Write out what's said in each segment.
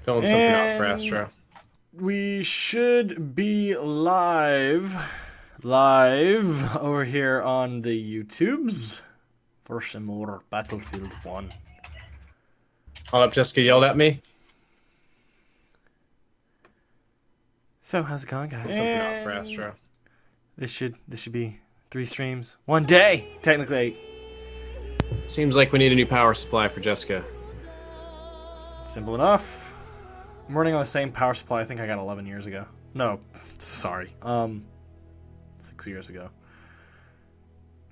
Filling something out for Astro. We should be live over here on the YouTubes for some more Battlefield 1. Hold up, Jessica yelled at me. So how's it going, guys? Something out for Astro. This should be 3 streams, 1 day, technically. Seems like we need a new power supply for Jessica. Simple enough. I'm running on the same power supply I think I got 11 years ago. No, sorry. 6 years ago.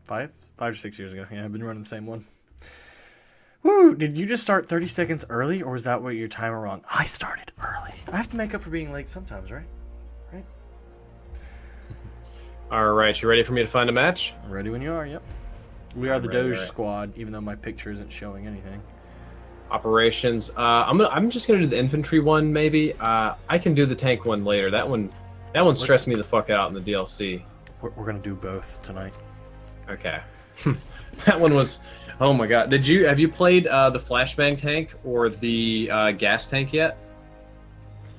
5 or 6 years ago. Yeah, I've been running the same one. Woo! Did you just start 30 seconds early, or was that what your timer wrong? I started early. I have to make up for being late sometimes, right? Right? Alright, you ready for me to find a match? I'm ready when you are, yep. We are the Doge squad, even though my picture isn't showing anything. Operations. I'm just gonna do the infantry one, maybe. I can do the tank one later. That one stressed me the fuck out in the DLC. We're gonna do both tonight. Okay. That one was. Oh my god. Have you played the flashbang tank or the gas tank yet?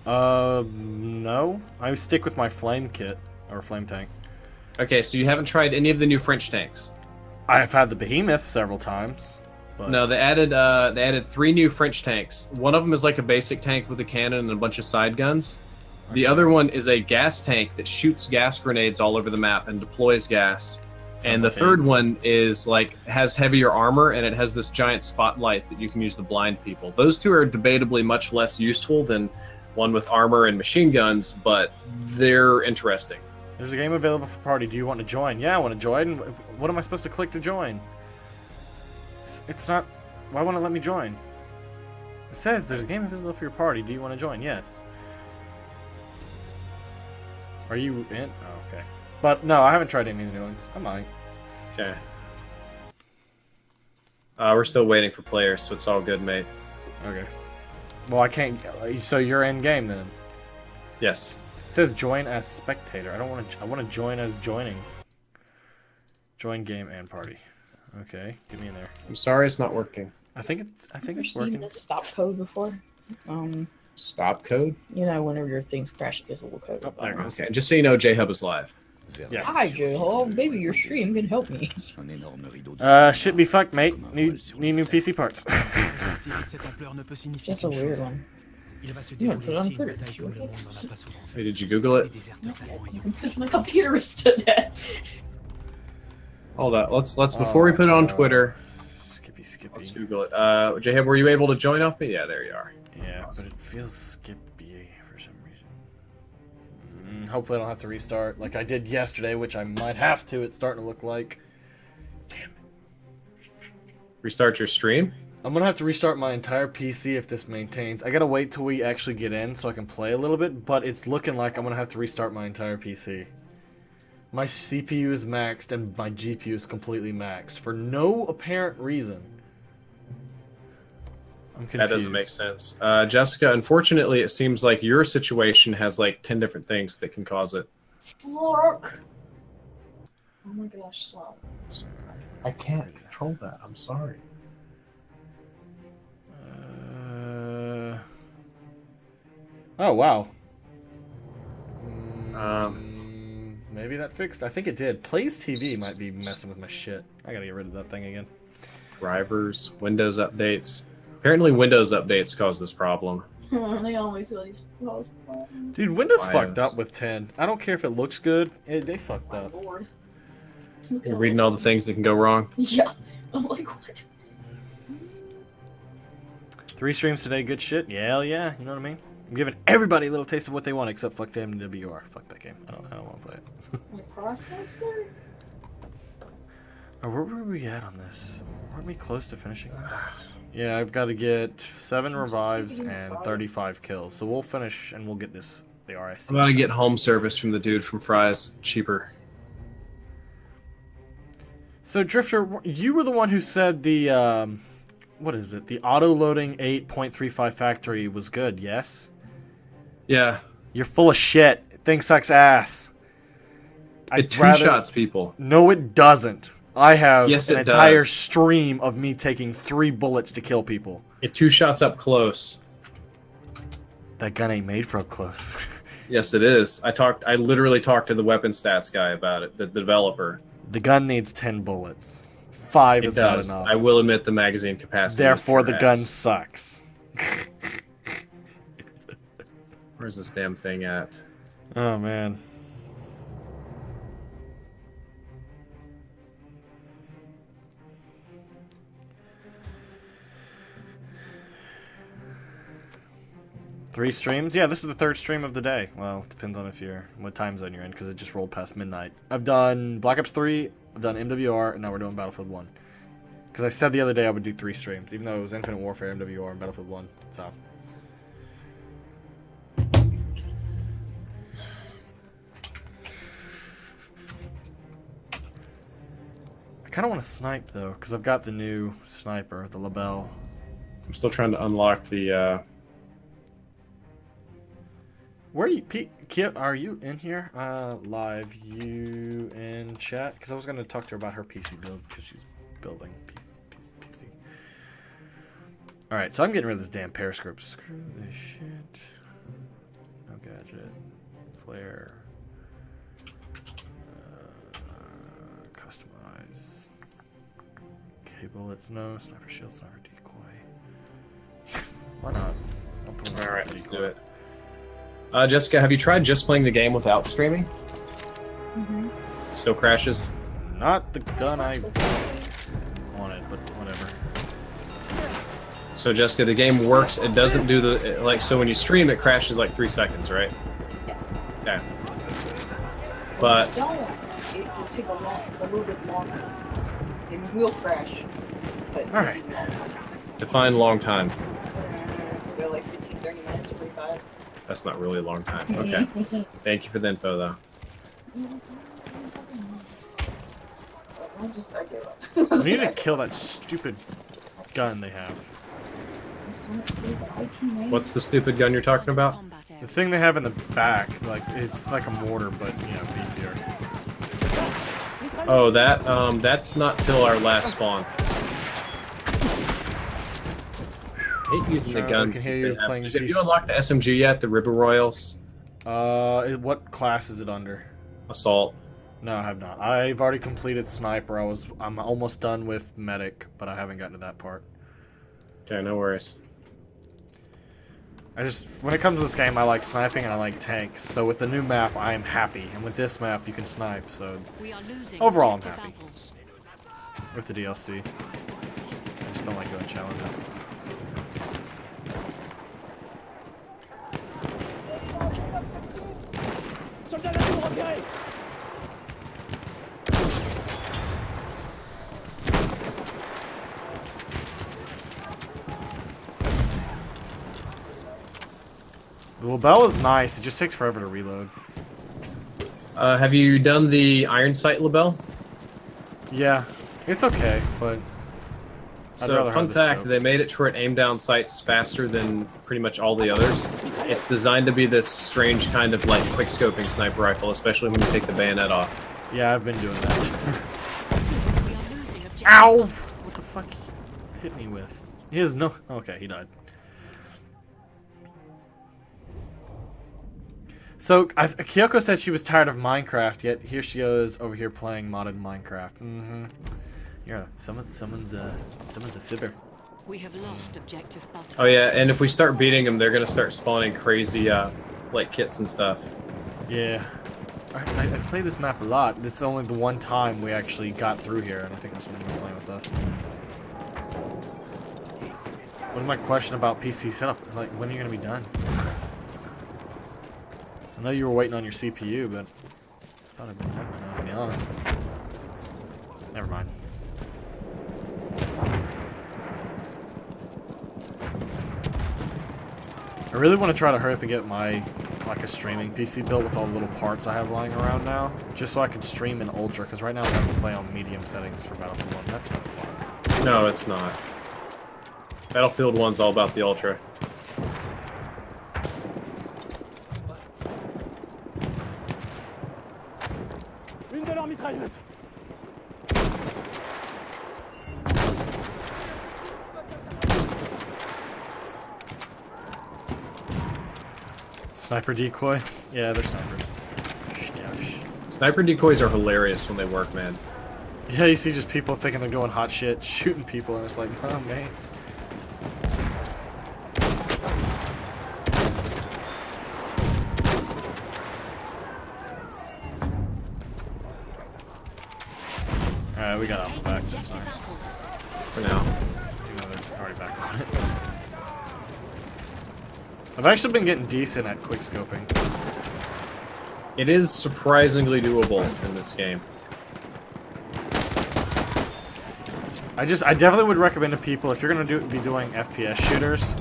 No. I stick with my flame kit or flame tank. Okay, so you haven't tried any of the new French tanks. I've had the behemoth several times. But... No, they added 3 new French tanks. One of them is like a basic tank with a cannon and a bunch of side guns. Okay. The other one is a gas tank that shoots gas grenades all over the map and deploys gas. And the third one is has heavier armor, and it has this giant spotlight that you can use to blind people. Those two are debatably much less useful than one with armor and machine guns, but they're interesting. There's a game available for party. Do you want to join? Yeah, I want to join. What am I supposed to click to join? It's not... Why won't it let me join? It says there's a game available for your party. Do you want to join? Yes. Are you in? Oh, okay. But no, I haven't tried any of the new ones. I might. Okay. We're still waiting for players, so it's all good, mate. Okay. Well, I can't... So you're in game then? Yes. It says join as spectator. I don't want to... I want to join as joining. Join game and party. Okay, get me in there. I'm sorry it's not working. I think it's working. Seen the stop code before? Stop code? You know, whenever your things crash, it gives a little code. Oh, there it goes. Okay, just so you know, JHub is live. Yes. Hi, JHub. Maybe your stream can help me. Shit be fucked, mate. Need new PC parts. That's a weird one. You want to put it on Twitter? Hey, did you Google it? My computer is to death. Hold on. Let's before we put it on Twitter. Skippy. Let's Google it. JHub, were you able to join off me? Yeah, there you are. Yeah, awesome. But it feels skippy for some reason. Hopefully I don't have to restart like I did yesterday, which I might have to. It's starting to look like. Damn it. Restart your stream? I'm gonna have to restart my entire PC if this maintains. I gotta wait till we actually get in so I can play a little bit, but it's looking like I'm gonna have to restart my entire PC. My CPU is maxed and my GPU is completely maxed for no apparent reason. I'm confused. That doesn't make sense. Jessica, unfortunately, it seems like your situation has like 10 different things that can cause it. Fuck. Oh my gosh, stop. I can't control that. I'm sorry. Oh, wow. Maybe that fixed. I think it did. Plays TV might be messing with my shit. I gotta get rid of that thing again. Drivers, Windows updates. Apparently Windows updates cause this problem. They always do these problems. Dude, Windows fucked up with 10. I don't care if it looks good. They fucked up. You're reading all the things that can go wrong? Yeah. I'm like, what? 3 streams today, good shit? Yeah, hell yeah. You know what I mean? I'm giving everybody a little taste of what they want, except fuck MWR. Fuck that game. I don't want to play it. My processor? Oh, where were we at on this? Weren't we close to finishing this? Yeah, I've got to get 7 revives and 35 kills. So we'll finish and we'll get this, the RSC. I'm about to get home service from the dude from Fry's. Cheaper. So, Drift0r, you were the one who said the, what is it? The auto-loading 8.35 factory was good, yes? Yeah. You're full of shit. Thing sucks ass. It two-shots people. No, it doesn't. I have an entire does. stream of me taking 3 bullets to kill people. It two-shots up close. That gun ain't made for up close. Yes, it is. I literally talked to the weapon stats guy about it, the developer. The gun needs 10 bullets. 5 It is not does. enough. I will admit the magazine capacity. Therefore, is the pure gun ass. sucks. Where's this damn thing at? Oh, man. Three streams? Yeah, this is the third stream of the day. Well, it depends on what time zone you're in, because it just rolled past midnight. I've done Black Ops 3, I've done MWR, and now we're doing Battlefield 1. Because I said the other day I would do 3 streams, even though it was Infinite Warfare, MWR, and Battlefield 1. So. I kind of want to snipe, though, because I've got the new sniper, the Label. I'm still trying to unlock the. Where are you, Kia, are you in here? Live, you in chat? Because I was going to talk to her about her PC build, because she's building PC. Alright, so I'm getting rid of this damn periscope. Screw this shit. No gadget. Flare. Customize. K-bullets, no. Sniper shield, sniper decoy. Why not? I'll put on a All right, sniper let's decoy. do it. Jessica, have you tried just playing the game without streaming? Mm-hmm. Still crashes? It's not the gun I wanted, but whatever. So Jessica, the game works. It doesn't do the so when you stream, it crashes like 3 seconds, right? Yes. Okay. But Don't. It will take a little bit longer. It will crash. But Alright. define long time. Go like 15, 30 minutes, 45. That's not really a long time. Okay. Thank you for the info, though. I give up. We need to kill that stupid gun they have. What's the stupid gun you're talking about? The thing they have in the back, like it's like a mortar, but beefier. Oh, that's not till our last spawn. I hate using the Sure, guns. I can hear you that they have. playing Have PC. you unlocked the SMG yet? The River Royals? What class is it under? Assault. No, I have not. I've already completed sniper. I'm almost done with medic, but I haven't gotten to that part. Okay, no worries. When it comes to this game, I like sniping and I like tanks. So with the new map, I am happy, and with this map, you can snipe. So overall, I'm happy with the DLC. I just don't like doing challenges. The Label is nice, it just takes forever to reload. Have you done the iron sight label? Yeah, it's okay, but I'd So, rather fun have the fact, scope. they made it to where it aim down sights faster than pretty much all the others. It's designed to be this strange kind of like quick scoping sniper rifle, especially when you take the bayonet off. Yeah, I've been doing that. Ow! What the fuck hit me with? He has no... Okay, he died. So, Kyoko said she was tired of Minecraft, yet here she is over here playing modded Minecraft. Mm-hmm. Yeah, someone's a fibber. We have lost objective button. Oh yeah, and if we start beating them, they're gonna start spawning crazy like kits and stuff. Yeah. I play this map a lot. This is only the one time we actually got through here, and I think that's when you were playing with us. What is my question about PC setup? Like, when are you gonna be done? I know you were waiting on your CPU, but I thought I'd been done by now, to be honest. Never mind. I really want to try to hurry up and get my a streaming PC built with all the little parts I have lying around now, just so I can stream in Ultra, because right now I have to play on medium settings for Battlefield 1. That's no fun. No, it's not. Battlefield 1's all about the Ultra. Une de leurs mitrailleuses. Sniper decoys? Yeah, they're snipers. Sniper decoys are hilarious when they work, man. Yeah, you see just people thinking they're going hot shit, shooting people, and it's like, oh, man. Alright, we got Alpha back. That's nice. For now. Even though they're already back on it. I've actually been getting decent at quickscoping. It is surprisingly doable in this game. I definitely would recommend to people, if you're gonna be doing FPS shooters,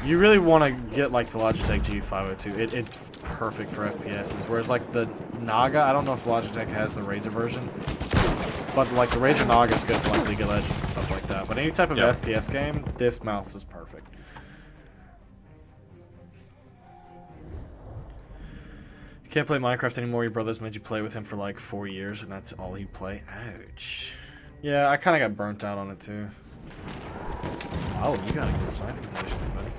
you really want to get like the Logitech G502. It's perfect for FPSs. Whereas like the Naga, I don't know if Logitech has the Razer version, but like the Razer Naga is good for like League of Legends and stuff like that. But any type of FPS game, this mouse is perfect. You can't play Minecraft anymore. Your brother's made you play with him for like 4 years, and that's all he'd play. Ouch. Yeah, I kind of got burnt out on it too. Oh, you got a good sniping position, buddy.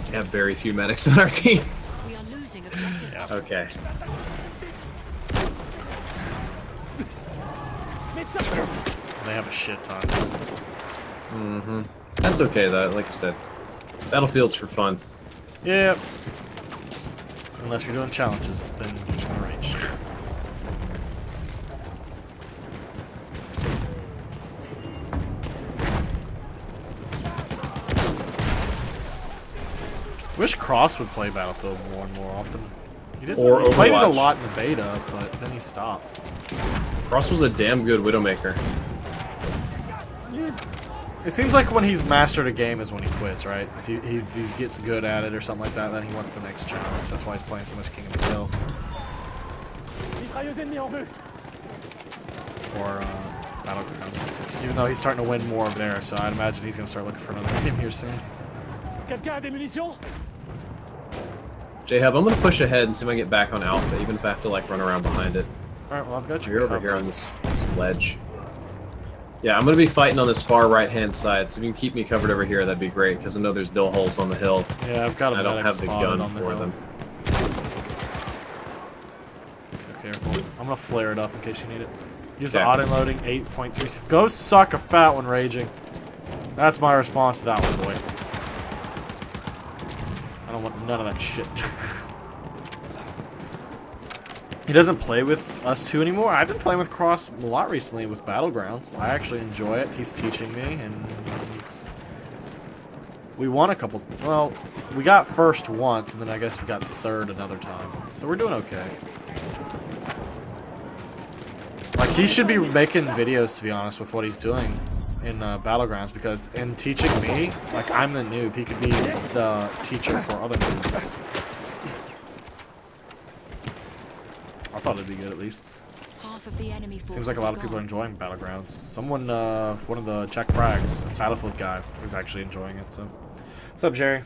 We have very few medics on our team. We are losing objective. Yeah. Okay. They have a shit ton. Mm-hmm. That's okay though, like I said. Battlefield's for fun. Yeah. Unless you're doing challenges, then you're just gonna rage. Wish Cross would play Battlefield more and more often. He played it a Overwatch. lot in the beta, but then he stopped. Cross was a damn good Widowmaker. It seems like when he's mastered a game is when he quits, right? If he gets good at it or something like that, then he wants the next challenge. That's why he's playing so much King of the Hill. Or Battlegrounds. Even though he's starting to win more of there, so I'd imagine he's going to start looking for another game here soon. Quelqu'un a des munitions? JHub, I'm gonna push ahead and see if I can get back on Alpha, even if I have to like run around behind it. Alright, well I've got you You're over here on this ledge. Yeah, I'm gonna be fighting on this far right-hand side, so if you can keep me covered over here, that'd be great, because I know there's dill holes on the hill. Yeah, I've got a I don't medic have the spotted gun on the for hill. them. So careful. I'm gonna flare it up in case you need it. Use Okay. the auto-loading 8.3. Go suck a fat when raging. That's my response to that one, boy. I don't want none of that shit. He doesn't play with us two anymore. I've been playing with Cross a lot recently with Battlegrounds. I actually enjoy it. He's teaching me, and we won a couple. Well, we got first once, and then I guess we got third another time. So we're doing okay. Like, he should be making videos, to be honest, with what he's doing in Battlegrounds, because in teaching me, like, I'm the noob. He could be the teacher for other noobs. I thought it'd be good, at least. Half of the enemy Seems like a lot of people are enjoying Battlegrounds. Someone, one of the Czech frags, a Battlefield guy, is actually enjoying it, so. What's up, Jerry?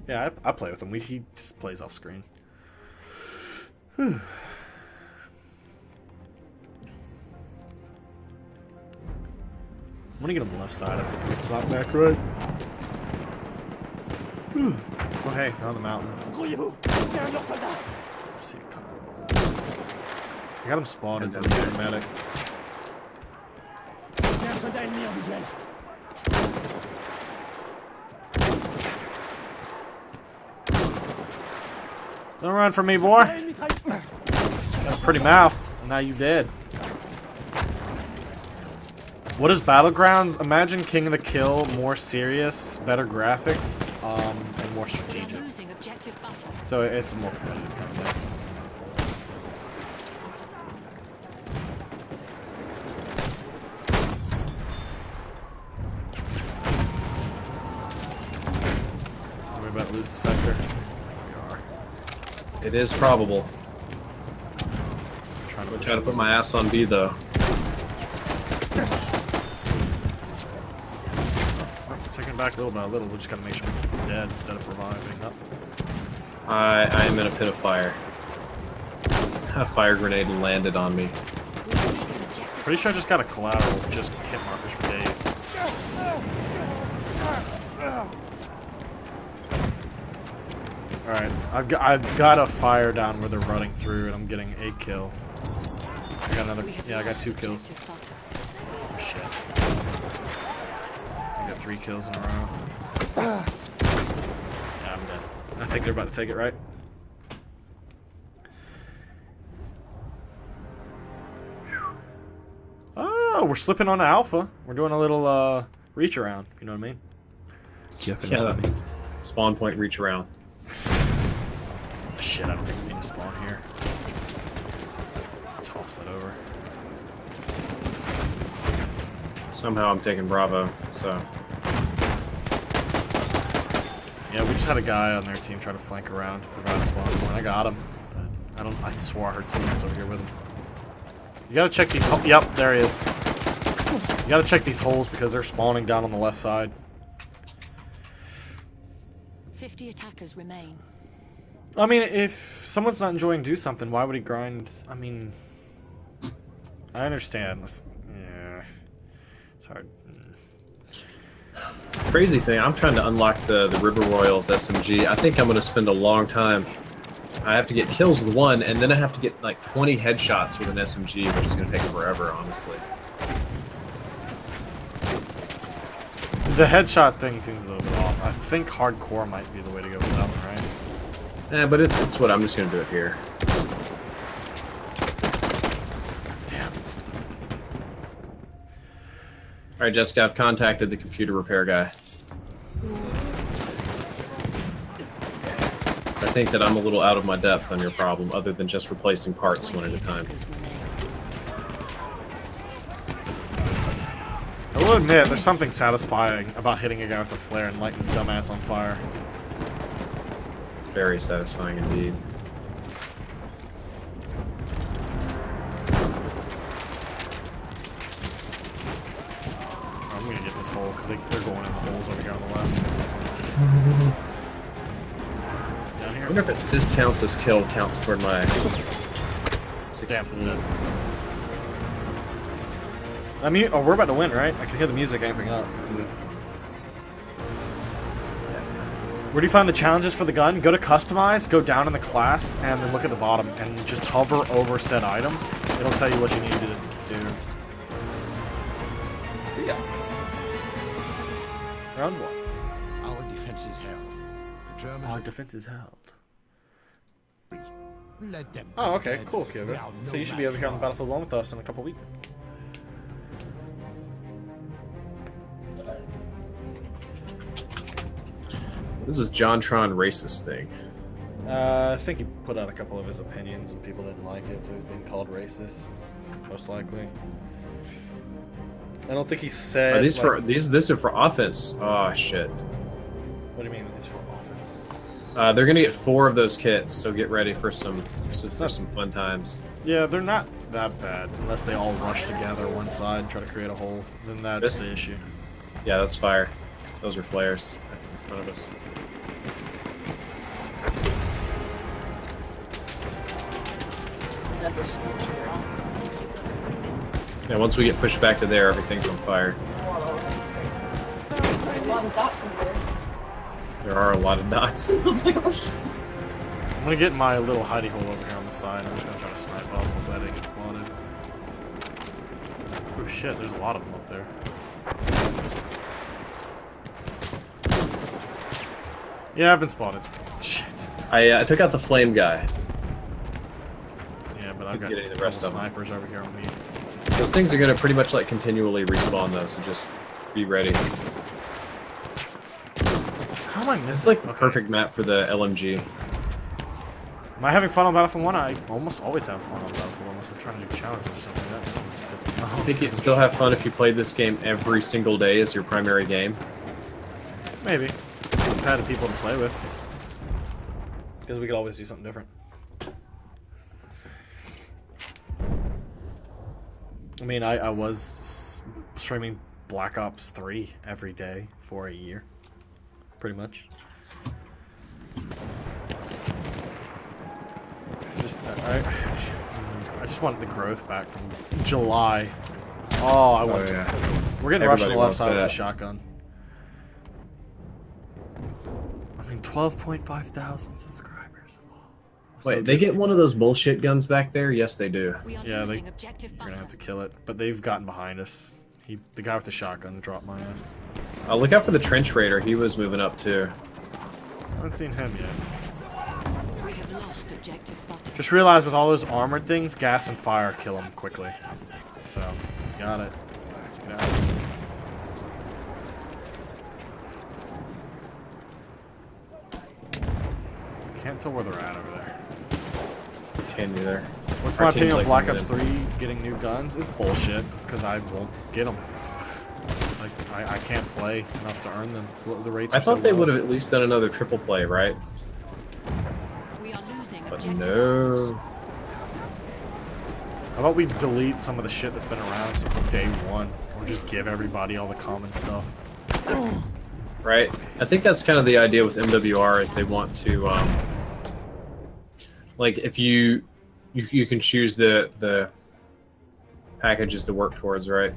Yeah, I play with him. He just plays off screen. Whew. I'm gonna get him left side. I think it's not back right. Whew. Oh, hey, they're on the mountain. Grouillez-vous! C'est un de leurs soldats! Let's see it come. I got him spotted though, he's a medic. J'ai un soldat ennemi en visuel. Don't run from me, boy. Soldat ennemi trahi. Got a pretty mouth, and now you dead. What is Battlegrounds? Imagine King of the Kill, more serious, better graphics, and more We are strategic. losing objective butter. So it's a more competitive kind of thing. Are we about to lose the sector? We are. It is probable. I'm trying I'm trying to put my ass on B though. Taking back little by little, we just gotta make sure we keep them dead instead of reviving. Oh. I am in a pit of fire. A fire grenade landed on me. We've taken objective. Pretty sure I just got a collateral, just hit markers for days. Alright, I've got a fire down where they're running through, and I'm getting a kill. I got another. We have Yeah, I got lost 2 kills. objective butter. Oh shit. I got 3 kills in a row. Yeah, I'm dead. I think they're about to take it, right? Oh, we're slipping on to alpha. We're doing a little reach around. You know what I mean? Yeah, spawn point reach around. Shit, I don't think we need to spawn here. Toss that over. Somehow I'm taking Bravo, so. Yeah, we just had a guy on their team try to flank around to provide a spawn point. I got him. But I swore I heard someone else over here with him. You gotta check these holes. Yep, there he is. You gotta check these holes because they're spawning down on the left side. 50 attackers remain. I mean, if someone's not enjoying do something, why would he grind? I mean, I understand. Yeah, it's hard. Crazy thing, I'm trying to unlock the River Royals SMG. I think I'm going to spend a long time. I have to get kills with one, and then I have to get like 20 headshots with an SMG, which is going to take forever, honestly. The headshot thing seems a little bit off. I think hardcore might be the way to go with that one, right? Yeah, but it's what I'm just going to do it here. Damn. Alright, Jessica, I've contacted the computer repair guy. I think that I'm a little out of my depth on your problem, other than just replacing parts one at a time. Attackers remain. I will admit, there's something satisfying about hitting a guy with a flare and lighting his dumbass on fire. Very satisfying indeed. I'm gonna get this hole because they're going in the holes over here on the left. Down I here. wonder if assist counts as kill counts toward my 16. Damn. I mean, oh, we're about to win, right? I can hear the music amping up. Where do you find the challenges for the gun? Go to customize, go down in the class, and then look at the bottom, and just hover over said item. It'll tell you what you need to do. Yeah. Round 1. Our defense is held. The German Our defense is held. let them. Oh, okay, cool, They Kyoga. are So no you should be over match here on the for us. Battlefield 1 with us in a couple weeks. This is JonTron racist thing. I think he put out a couple of his opinions and people didn't like it, so he's being called racist, most likely. I don't think he said. Are these like, for these? This is for offense. Oh shit. What do you mean? It's for offense. They're gonna get 4 of those kits, so get ready for some fun times. Yeah, they're not that bad unless they all rush together one side and try to create a hole. Then that's the issue. Yeah, that's fire. Those are flares in front of us. Is that the switch you're on? Yeah, once we get pushed back to there, everything's on fire. There's a lot of dots in there. There are a lot of dots. I was like, oh shit. I'm gonna get my little hidey hole over here on the side. I'm just gonna try to snipe up. Hopefully I didn't get spotted. Oh shit, there's a lot of them up there. Yeah, I've been spotted. Shit. I took out the flame guy. Yeah, but I've got Getting the the rest of them. snipers over here on me. Those things are gonna pretty much like continually respawn though, so just be ready. How am I missing? It's like the perfect map for the LMG. Am I having fun on Battlefield 1? I almost always have fun on Battlefield 1 unless I'm trying to do challenges or something like that. Which pisses me off. I think you'd still have fun if you played this game every single day as your primary game. Maybe. I've had people to play with. Because we could always do something different. I mean, I was streaming Black Ops 3 every day for a year. Pretty much. I just wanted the growth back from July. Oh, I want. yeah. We're getting rushed on Everybody the left wants side with a that. shotgun. I mean, 12.5 thousand subscribers. Wait, So they good. get one of those bullshit guns back there? Yes, they do. We are Yeah, losing objective We're gonna have to butter. kill it, but they've gotten behind us. The guy with the shotgun dropped my ass. Look out for the trench raider. He was moving up too. I haven't seen him yet. We have lost objective butter. Just realized with all those armored things, gas and fire kill them quickly. So, got it. Stick it out. Can't tell where they're at over there. Can you there? What's Our my team's opinion like of Black moving Ops in. 3 getting new guns? It's bullshit, because I won't get them. Like, I can't play enough to earn them. The rates I are so thought they low. would have at least done another triple play, right? We are losing But objective no. How about we delete some of the shit that's been around since day one? Or just give everybody all the common stuff. Right? I think that's kind of the idea with MWR is they want to, like, if you can choose the packages to work towards, right?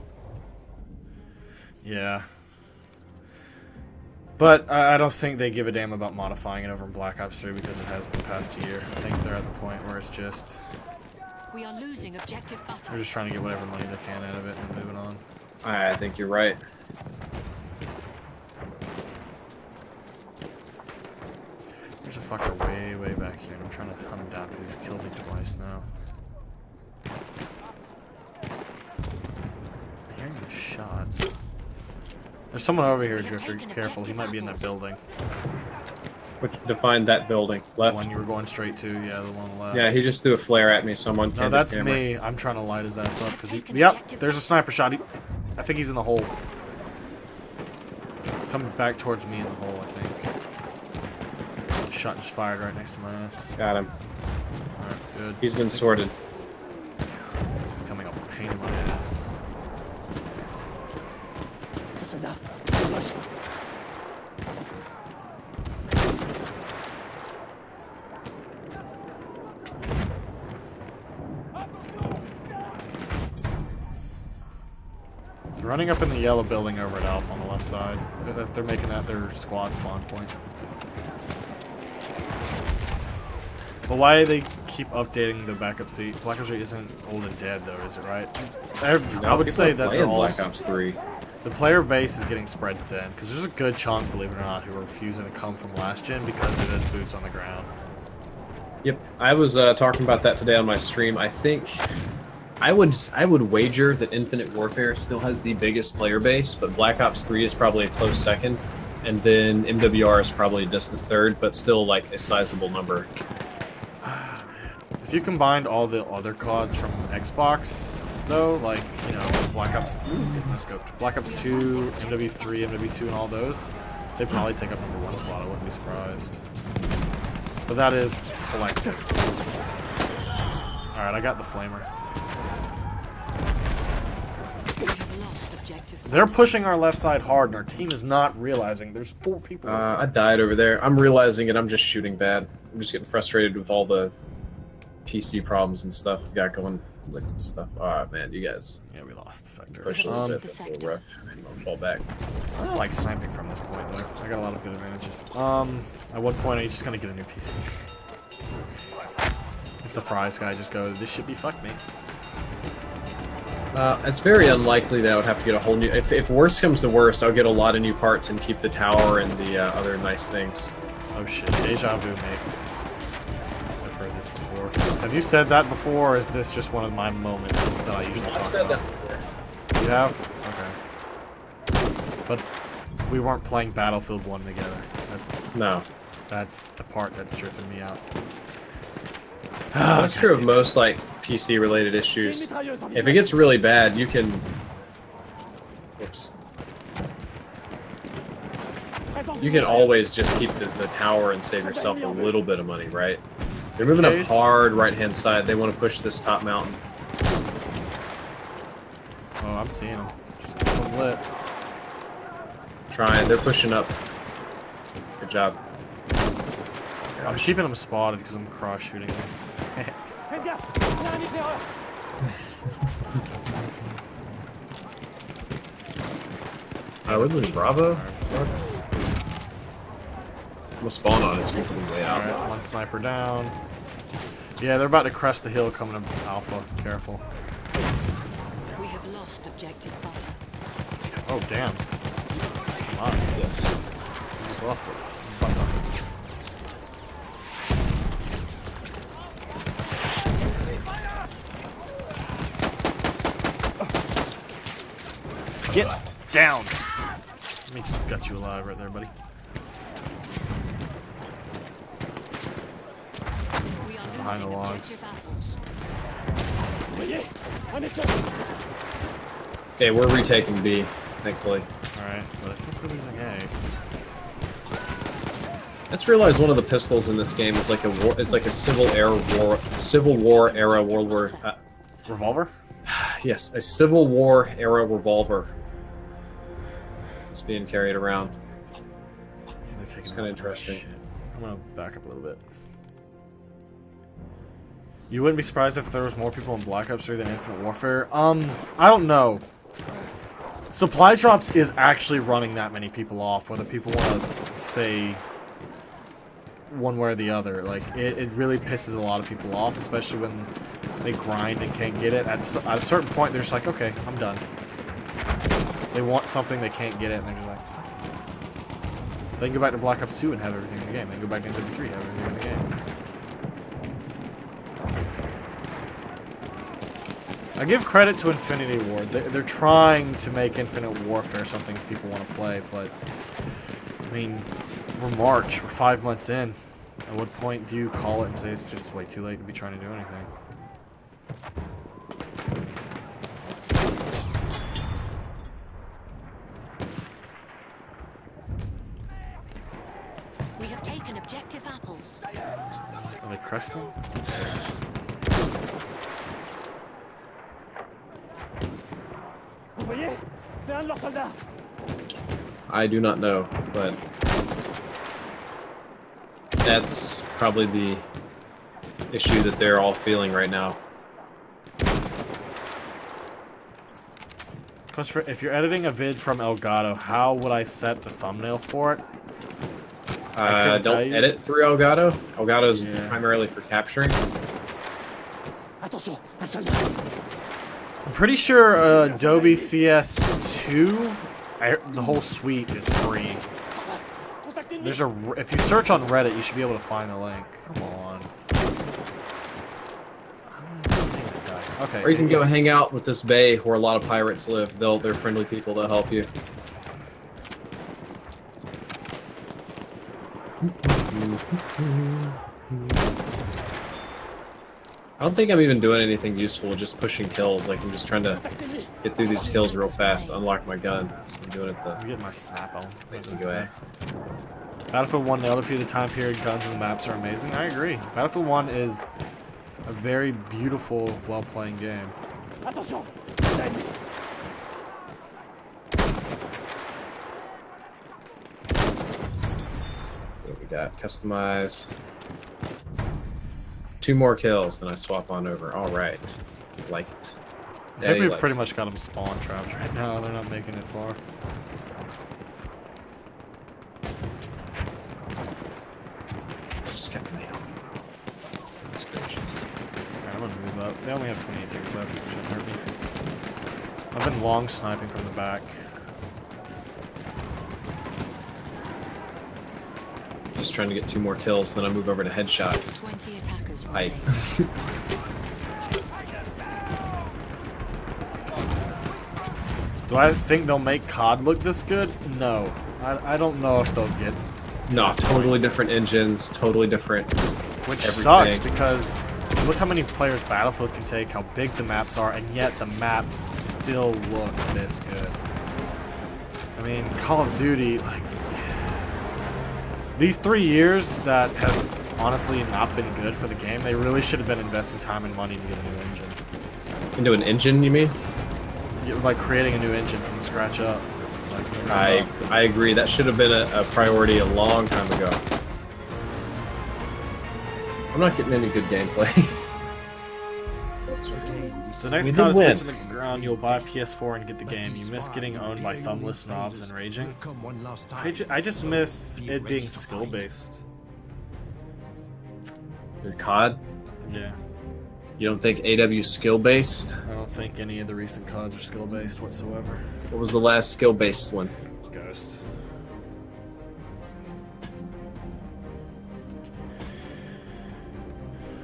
Yeah. But I don't think they give a damn about modifying it over in Black Ops 3 because it has been past a year. I think they're at the point where it's just... We are losing objective They're butter. just trying to get whatever money they can out of it and moving on. I think you're right. There's a fucker way back here, and I'm trying to hunt him down because he's killed me twice now. I'm hearing the shots. There's someone over here, Drifter. Careful, he might be in that building. Which defined that building. The Left. one you were going straight to, yeah, the one on the left. Yeah, he just threw a flare at me, so I'm on No, candid that's camera. me. I'm trying to light his ass up because he. Yep, there's a sniper shot. I think he's in the hole. Coming back towards me in the hole, I think. Shot just fired right next to my ass. Got him. Alright, good. He's been sorted. Becoming a pain in my ass. Ce soldat, c'est moche. They're running up in the yellow building over at Alpha on the left side. They're making that their squad spawn point. But why do they keep updating the backup seat? Black Ops 3 isn't old and dead though, is it right? I would say that they're all... Black Ops 3. The player base is getting spread thin, because there's a good chunk, believe it or not, who are refusing to come from last gen because it has boots on the ground. Yep, I was talking about that today on my stream. I think I would wager that Infinite Warfare still has the biggest player base, but Black Ops 3 is probably a close second, and then MWR is probably a distant third, but still like a sizable number. If you combined all the other CODs from Xbox, though, like, you know, Black Ops... Ooh, getting no scoped. Black Ops 2, MW3, MW2, and all those, they'd probably take up #1 spot. I wouldn't be surprised. But that is collective. Alright, I got the flamer. We have lost objective butter. They're pushing our left side hard, and our team is not realizing there's 4 people. I died over there. I'm realizing it. I'm just shooting bad. I'm just getting frustrated with all the PC problems and stuff we've got going. Like stuff. Oh man, you guys Yeah, we lost the sector. pushed a little Um, bit. That's a little rough. I'll fall back. I don't like sniping from this point, though. I got a lot of good advantages. At what point are you just gonna get a new PC? If the fries guy just goes, this should be fuck me. It's very unlikely that I would have to get a whole new... If worst comes to worst, I'll get a lot of new parts and keep the tower and the other nice things. Oh shit, deja vu, mate. I've heard this before. Have you said that before, or is this just one of my moments that I usually talk about? You have? Okay. But we weren't playing Battlefield 1 together. No. That's the part that's tripping me out. That's true of most, like, PC-related J'ai une issues. mitrailleuse en If it visuel. gets really bad, you can... Oops. Présence You d'une can mitrailleuse. always just keep the tower and save yourself a little bit of money, right? They're moving up Chase. hard right-hand side. They want to push this top mountain. Oh, I'm seeing them. Just keep them lit. Trying. They're pushing up. Good job. I'm keeping them spotted because I'm cross shooting them. Faites gaffe, il y a un éclaireur. Where's this Bravo? We'll spawn on it so we can lay out. Alright, one sniper down. Yeah, they're about to crest the hill coming to Alpha. Careful. We have lost objective butter. Oh, damn. Come on. Yes. We just lost it. Button. Get down! Let me gut you alive right there, buddy. We are Behind the losing logs. objective apples. Voyez, un médecin. Okay, we're retaking B, thankfully. Alright, but I think we're losing A. Let's realize one of the pistols in this game is like a war. It's like a Civil War era World War. Revolver? Yes, a Civil War era revolver. It's being carried around. Yeah, they're taking Kinda off. interesting. Shit. I'm gonna back up a little bit. You wouldn't be surprised if there was more people in Black Ops 3 than Infinite Warfare? I don't know. Supply Drops is actually running that many people off, whether people want to say one way or the other. Like, it really pisses a lot of people off, especially when they grind and can't get it. At a certain point, they're just like, okay, I'm done. They want something, they can't get it, and they're just like, fuck. They can go back to Black Ops 2 and have everything in the game. They can go back to MW3 and have everything in the game. I give credit to Infinity Ward. They're trying to make Infinite Warfare something people want to play, but I mean, we're March, we're 5 months in. At what point do you call it and say it's just way too late to be trying to do anything? We have taken objective apples. Are they cresting? Vous voyez, c'est un de leurs soldats. I do not know, but that's probably the issue that they're all feeling right now. If you're editing a vid from Elgato, how would I set the thumbnail for it? couldn't tell Don't you. edit through Elgato. Elgato is Yeah. primarily for capturing. Attention, un soldat. I'm pretty sure Adobe CS2, the whole suite is free. Contact ennemi. There's if you search on Reddit, you should be able to find the link. Come on. Okay. Or you can go hang out with this bay where a lot of pirates live. They're friendly people. They'll help you. I don't think I'm even doing anything useful, just pushing kills. Like, I'm just trying to Contact ennemi. get through these kills real fast to unlock my gun. So I'm doing it the I'm getting my snap on. basic way. Battlefield 1 nailed it for you. The time period, guns, and the maps are amazing. I agree. Battlefield 1 is a very beautiful, well-playing game. Attention, soldat ennemi. What we got? Customize. 2 more kills, then I swap on over. All right, like it. I think we've pretty much got them spawn trapped right now. They're not making it far. I just got nailed. That's gracious. Alright, I'm gonna move up. They only have 28 seconds left. It shouldn't hurt me. I've been long sniping from the back. Just trying to get 2 more kills, then I move over to headshots. 20 attackers Hype. remain. Do I think they'll make COD look this good? No. I don't know if they'll get... No, totally different engines, totally different. Which everything. sucks, because look how many players Battlefield can take, how big the maps are, and yet the maps still look this good. I mean, Call of Duty, like... These 3 years that have honestly not been good for the game, they really should have been investing time and money to get a new engine. Into an engine, you mean? Like creating a new engine from the scratch up. Like, I agree. That should have been a priority a long time ago. I'm not getting any good gameplay. The next We con did is win. Boots on the Ground. You'll buy a PS4 and get the game. You miss getting owned by thumbless knobs and raging. I just missed it being skill-based. Your COD? Yeah. You don't think AW skill based? I don't think any of the recent CODs are skill-based whatsoever. What was the last skill based one? Ghost.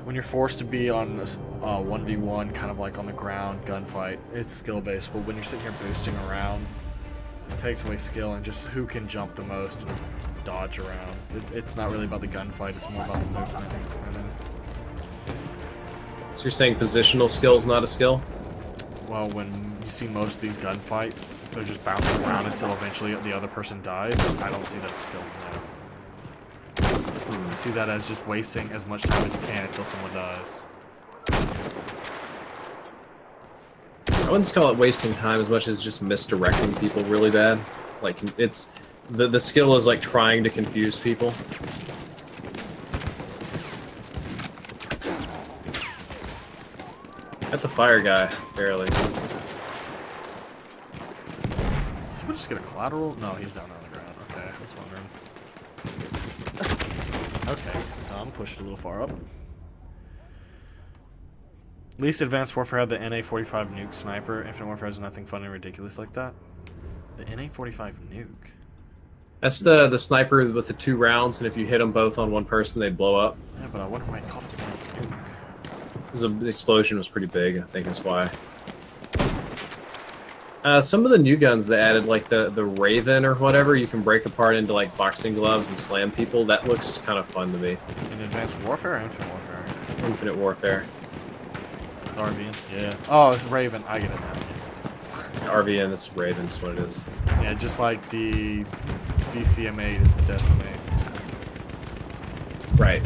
When you're forced to be on this 1v1, kind of like on the ground gunfight, it's skill-based. But when you're sitting here boosting around, it takes away skill and just who can jump the most and dodge around. It's not really about the gunfight, it's more about the movement. And then, So you're saying positional skill is not a skill? well, when you see most of these gunfights, they're just bouncing around until eventually the other person dies. I don't see that skill now. I see that as just wasting as much time as you can until someone dies. I wouldn't call it wasting time as much as just misdirecting people really bad. Like, it's... The skill is like trying to confuse people. At the fire guy, barely. Did someone just get a collateral? No, he's down on the ground. Okay, I was wondering. Okay, so I'm pushed a little far up. Least Advanced Warfare had the NA-45 nuke sniper. Infinite Warfare has nothing fun and ridiculous like that. The NA-45 nuke? That's the sniper with the 2 rounds, and if you hit them both on one person, they blow up. Yeah, but I wonder why I called it a nuke. The explosion was pretty big, I think is why. Some of the new guns they added, like the Raven or whatever, you can break apart into like boxing gloves and slam people. That looks kind of fun to me. In Advanced Warfare or Infinite Warfare? Infinite Warfare. RVN? Yeah. Oh, it's Raven. I get it now. RVN, it's Raven, is what it is. Yeah, just like the DCM-8 is the Decimate. Right.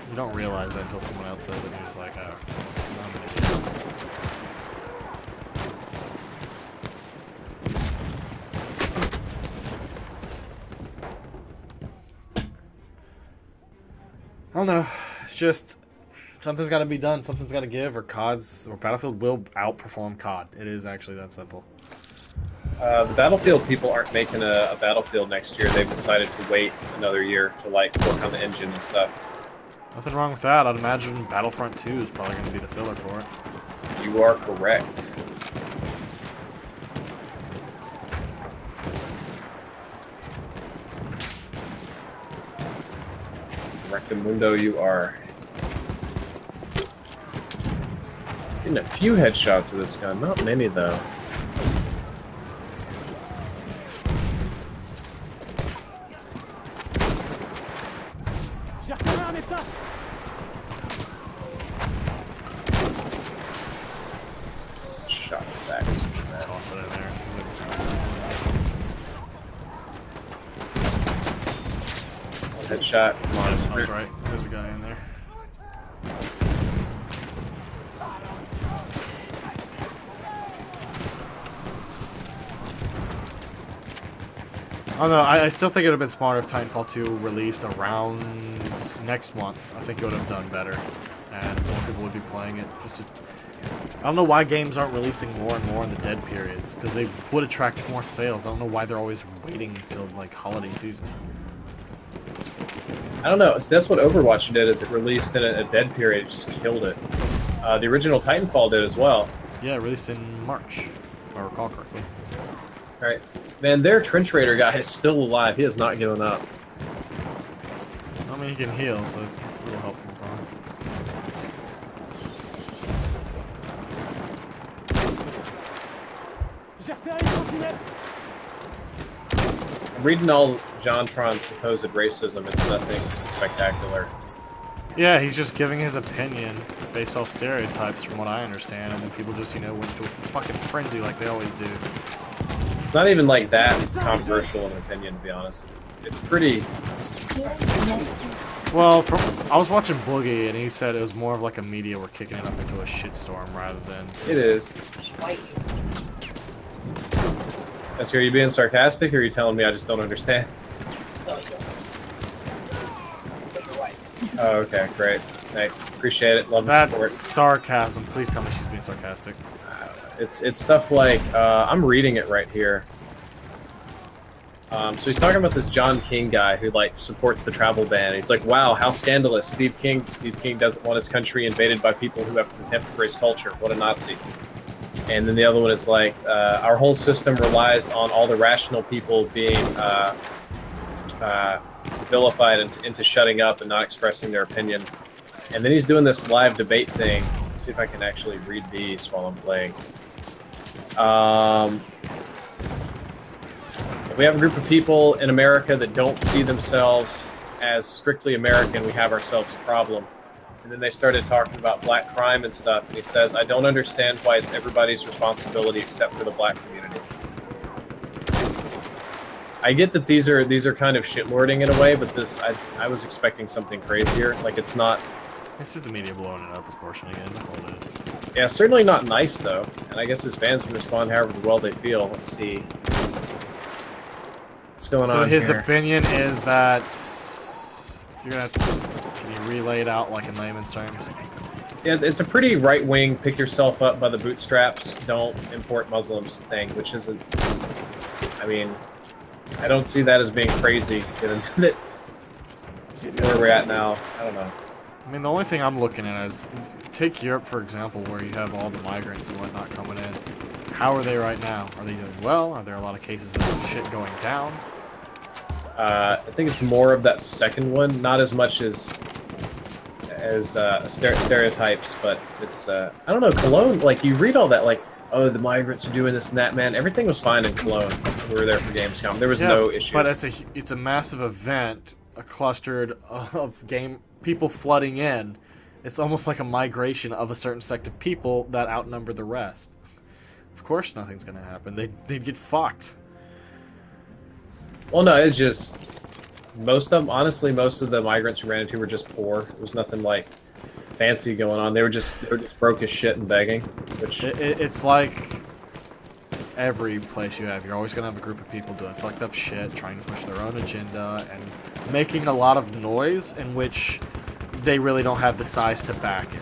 You don't realize that until someone else says it, and you're just like, oh, I'm an idiot. I don't know. It's just something's got to be done. Something's got to give, or CODs or Battlefield will outperform COD. It is actually that simple. The Battlefield people aren't making a Battlefield next year. They've decided to wait another year to like work on the engine and stuff. Nothing wrong with that. I'd imagine Battlefront 2 is probably going to be the filler for it. You are correct. Rectamundo, you are. Getting a few headshots of this gun, not many though. Shot back. Toss it in there. Headshot. Come on, I was right. There's a guy in there. I don't know. I still think it would have been smarter if Titanfall 2 released around next month. I think it would have done better, and more people would be playing it. I don't know why games aren't releasing more and more in the dead periods, because they would attract more sales. I don't know why they're always waiting until like holiday season. I don't know. So that's what Overwatch did. Is it released in a dead period? It just killed it. The original Titanfall did as well. Yeah, released in March, if I recall correctly. All right, man. Their Trench Raider guy is still alive. He has not given up. I mean, he can heal, so it's a little helpful for him. I'm reading all JonTron's supposed racism. It's nothing spectacular. Yeah, he's just giving his opinion based off stereotypes, from what I understand, and then people just, you know, went to a fucking frenzy like they always do. It's not even like that controversial an opinion, to be honest. It's pretty. Well, I was watching Boogie, and he said it was more of like a media were kicking it up into a shitstorm rather than... It is. So are you being sarcastic, or are you telling me I just don't understand? Oh, okay, great. Thanks. Appreciate it. Love the That support. sarcasm. Please tell me she's being sarcastic. It's stuff like, I'm reading it right here. So he's talking about this John King guy who like supports the travel ban. He's like, "Wow, how scandalous! Steve King doesn't want his country invaded by people who have contempt for his culture. What a Nazi!" And then the other one is like, "Our whole system relies on all the rational people being vilified into shutting up and not expressing their opinion." And then he's doing this live debate thing. Let's see if I can actually read these while I'm playing. We have a group of people in America that don't see themselves as strictly American. We have ourselves a problem. And then they started talking about black crime and stuff. And he says, "I don't understand why it's everybody's responsibility except for the black community." I get that these are kind of shitlording in a way, but I was expecting something crazier. Like, it's not. It's just the media blowing it up proportionally again. That's all it is. Yeah, certainly not nice though. And I guess his fans can respond however well they feel. Let's see. What's going on So his here? opinion is that you're gonna. Can you relay it out like in layman's terms? Yeah, it's a pretty right-wing, pick yourself up by the bootstraps, don't import Muslims thing, which isn't. I mean, I don't see that as being crazy, given that where we're at now. I don't know. I mean, the only thing I'm looking at is take Europe for example, where you have all the migrants and whatnot coming in. How are they right now? Are they doing well? Are there a lot of cases of shit going down? I think it's more of that second one, not as much as stereotypes, but it's I don't know. Cologne, like you read all that, like, oh, the migrants are doing this and that. Man, everything was fine in Cologne. We were there for Gamescom. There was no issues. But it's a massive event, a clustered of people flooding in. It's almost like a migration of a certain sect of people that outnumber the rest. Of course, nothing's gonna happen. They'd get fucked. Well, no, it's just most of them. Honestly, most of the migrants we ran into were just poor. There was nothing like fancy going on. They were just broke as shit and begging. Which It's like every place you have. You're always gonna have a group of people doing fucked up shit, trying to push their own agenda, and making a lot of noise in which they really don't have the size to back it.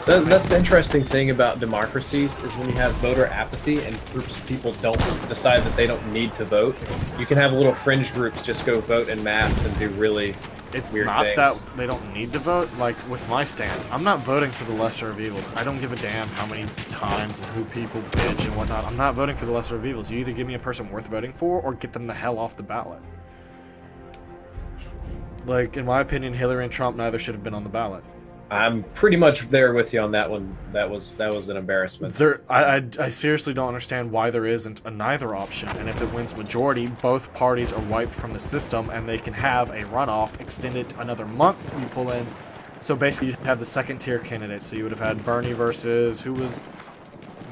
so that's the interesting thing about democracies is when you have voter apathy and groups of people don't decide that they don't need to vote. You can have little fringe groups just go vote en masse and do really It's weird not things. that they don't need to vote. Like, with my stance, I'm not voting for the lesser of evils. I don't give a damn how many times and who people bitch and whatnot. I'm not voting for the lesser of evils. You either give me a person worth voting for or get them the hell off the ballot. Like, in my opinion, Hillary and Trump neither should have been on the ballot. I'm pretty much there with you on that one. That was an embarrassment. I seriously don't understand why there isn't a neither option, and if it wins majority, both parties are wiped from the system, and they can have a runoff extended another month. You pull in, so basically you have the second tier candidate. So you would have had Bernie versus who was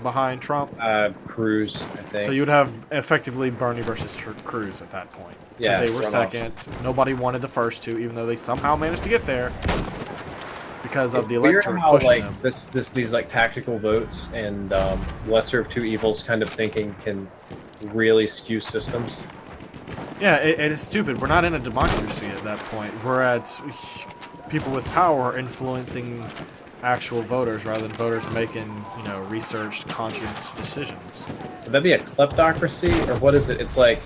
behind Trump? Cruz, I think. So you would have effectively Bernie versus Cruz at that point. 'Cause Yeah, they were runoffs. second. Nobody wanted the first two, even though they somehow managed to get there. Because of the electorate how pushing like them. these like tactical votes and lesser of two evils kind of thinking can really skew systems. Yeah, it is stupid. We're not in a democracy at that point. We're at people with power influencing actual voters rather than voters making, researched, conscious decisions. Would that be a kleptocracy or what is it? It's like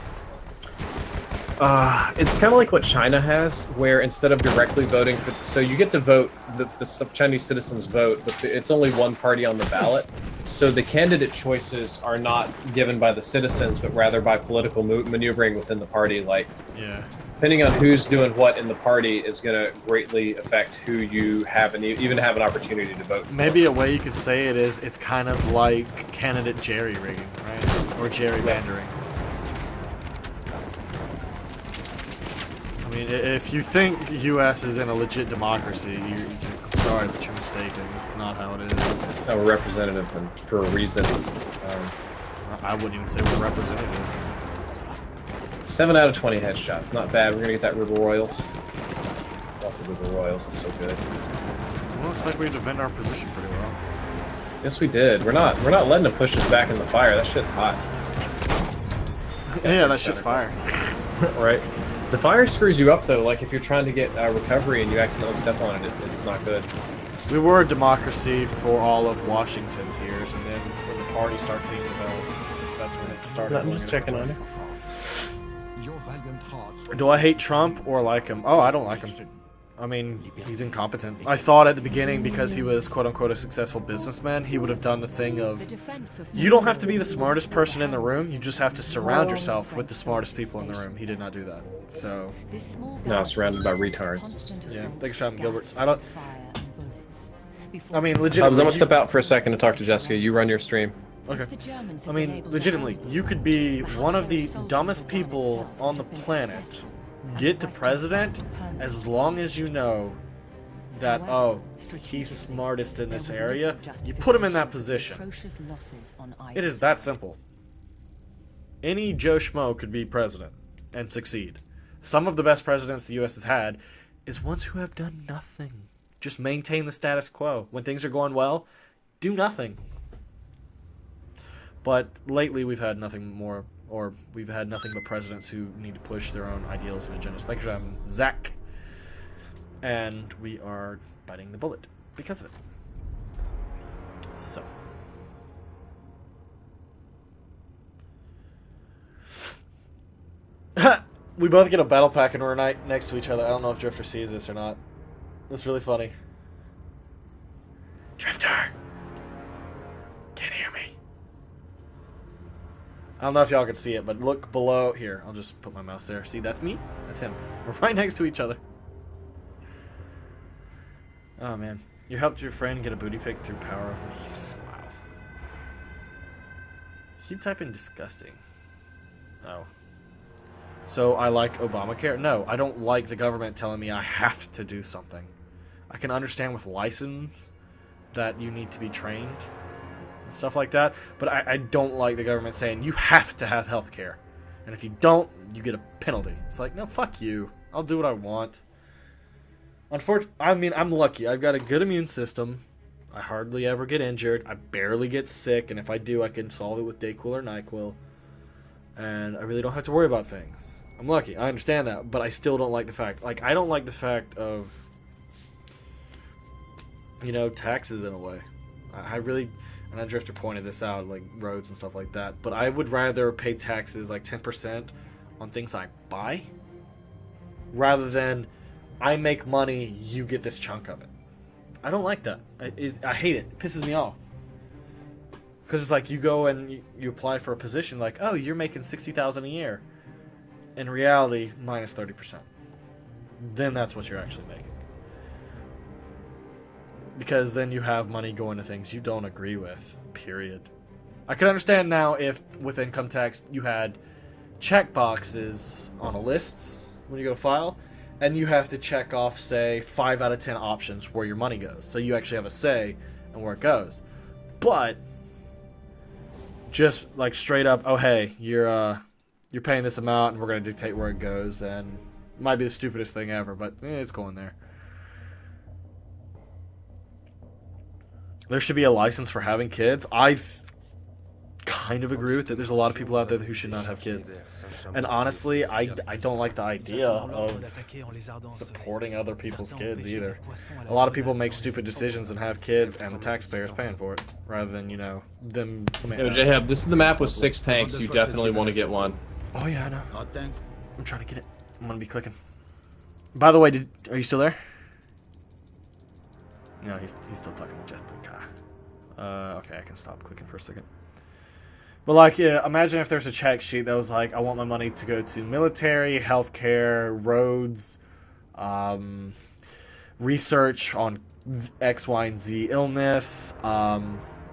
it's kind of like what China has, where instead of directly voting for, so you get to vote, the Chinese citizens vote, but it's only one party on the ballot. So the candidate choices are not given by the citizens, but rather by political maneuvering within the party. Like, Yeah. depending on who's doing what in the party is going to greatly affect who you have and even have an opportunity to vote for. Maybe a way you could say it is it's kind of like candidate jerry-rigging, right? Or gerrymandering. I mean, if you think the U.S. is in a legit democracy, you're sorry, but you're mistaken. It's not how it is. No, we're representative and for a reason. I wouldn't even say we're representative. 7 out of 20 headshots, not bad. We're gonna get that River Royals. Love the River Royals, it's so good. Well, looks like we defend our position pretty well. Yes, we did. We're not letting them push us back in the fire. That shit's hot. Yeah, that shit's fire. Right. The fire screws you up though. Like if you're trying to get recovery and you accidentally step on it, it's not good. We were a democracy for all of Washington's years, and then when the party started being developed, that's when it started. I'm just checking on it. Your valiant hearts. Do I hate Trump or like him? Oh, I don't like him. I mean, he's incompetent. I thought at the beginning, because he was quote-unquote a successful businessman, he would have done the thing of, you don't have to be the smartest person in the room, you just have to surround yourself with the smartest people in the room. He did not do that. So, No, surrounded by retards. yeah, thanks for having Gilbert's. I mean, I'm legitimately. gonna step out for a second to talk to Jessica. You run your stream. Okay. I mean, legitimately, you could be one of the dumbest people on the planet, get to president, as long as you know that, oh, he's smartest in this area, you put him in that position. It is that simple. Any Joe Schmo could be president and succeed. Some of the best presidents the U.S. has had is ones who have done nothing. Just maintain the status quo. When things are going well, do nothing. But lately we've had nothing more, or we've had nothing but presidents who need to push their own ideals and agendas. Thank you for having Zach. And we are biting the bullet because of it. So. We both get a battle pack and we're next to each other. I don't know if Drift0r sees this or not. That's really funny. Drift0r! Can't hear me. I don't know if y'all can see it, but look below. Here, I'll just put my mouse there. See, that's me. That's him. We're right next to each other. Oh, man. You helped your friend get a booty pic through power of memes. Wow. Keep typing disgusting. Oh. So I like Obamacare? No, I don't like the government telling me I have to do something. I can understand with license that you need to be trained and stuff like that, but I don't like the government saying you have to have health care, and if you don't, you get a penalty. It's like, no, fuck you. I'll do what I want. Unfortunately, I mean, I'm lucky. I've got a good immune system. I hardly ever get injured. I barely get sick, and if I do, I can solve it with Dayquil or NyQuil, and I really don't have to worry about things. I'm lucky. I understand that, but I still don't like the fact. Like, I don't like the fact of, you know, taxes in a way. I really, and I Drift0r pointed this out, like roads and stuff like that, but I would rather pay taxes like 10% on things I buy rather than I make money, you get this chunk of it. I don't like that. I hate it. It pisses me off. Because it's like you go and you apply for a position like, oh, you're making $60,000 a year. In reality, minus 30%. Then that's what you're actually making. Because then you have money going to things you don't agree with, period. I can understand now if with income tax you had check boxes on a list when you go to file, and you have to check off, say, 5 out of 10 options where your money goes. So you actually have a say in where it goes. But just like straight up, oh hey, you're paying this amount and we're going to dictate where it goes, and it might be the stupidest thing ever, but it's going there. There should be a license for having kids. I kind of agree with it. There's a lot of people out there who should not have kids. And honestly, I don't like the idea of supporting other people's kids either. A lot of people make stupid decisions and have kids, and the taxpayer's paying for it, rather than, you know, them... Yo, JHub, this is the map with 6 tanks. You definitely want to get one. Oh, yeah, I know. I'm trying to get it. I'm going to be clicking. By the way, are you still there? No, he's still talking to Jessica. Okay, I can stop clicking for a second. But like, yeah, imagine if there's a check sheet that was like, I want my money to go to military, healthcare, roads, research on X, Y, and Z illness,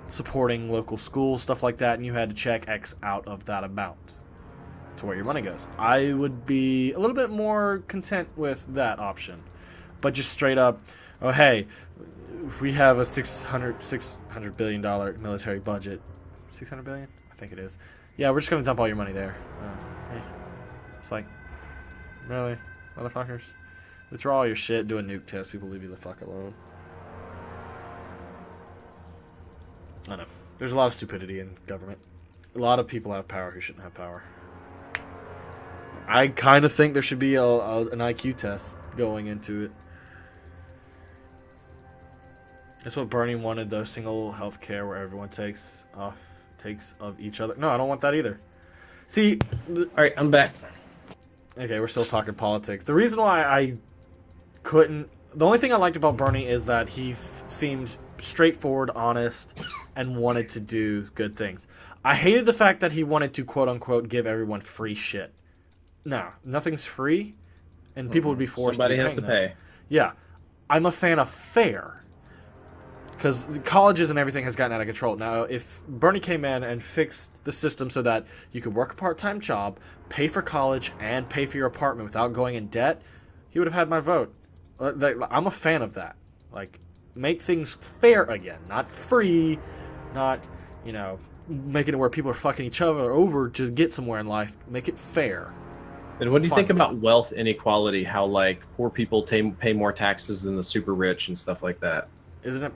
supporting local schools, stuff like that, and you had to check X out of that amount to where your money goes. I would be a little bit more content with that option. But just straight up, oh hey, we have a $600 billion military budget. 600 billion? I think it is. Yeah, we're just gonna dump all your money there. Hey. It's like, really, motherfuckers? Withdraw all your shit, do a nuke test, people leave you the fuck alone. I know. There's a lot of stupidity in government. A lot of people have power who shouldn't have power. I kind of think there should be an IQ test going into it. That's what Bernie wanted, though. Single healthcare where everyone takes of each other. No, I don't want that either. See, All right, I'm back. okay, we're still talking politics. The reason why I couldn't... The only thing I liked about Bernie is that he seemed straightforward, honest, and wanted to do good things. I hated the fact that he wanted to, quote-unquote, give everyone free shit. No, nothing's free, and people would be forced Somebody to be has to paying pay. that. Yeah. I'm a fan of fair. Because colleges and everything has gotten out of control. Now, if Bernie came in and fixed the system so that you could work a part-time job, pay for college, and pay for your apartment without going in debt, he would have had my vote. I'm a fan of that. Like, make things fair again. Not free, not, you know, making it where people are fucking each other over to get somewhere in life. Make it fair. And what do you Fun. think about wealth inequality? How, like, poor people pay more taxes than the super rich and stuff like that? Isn't it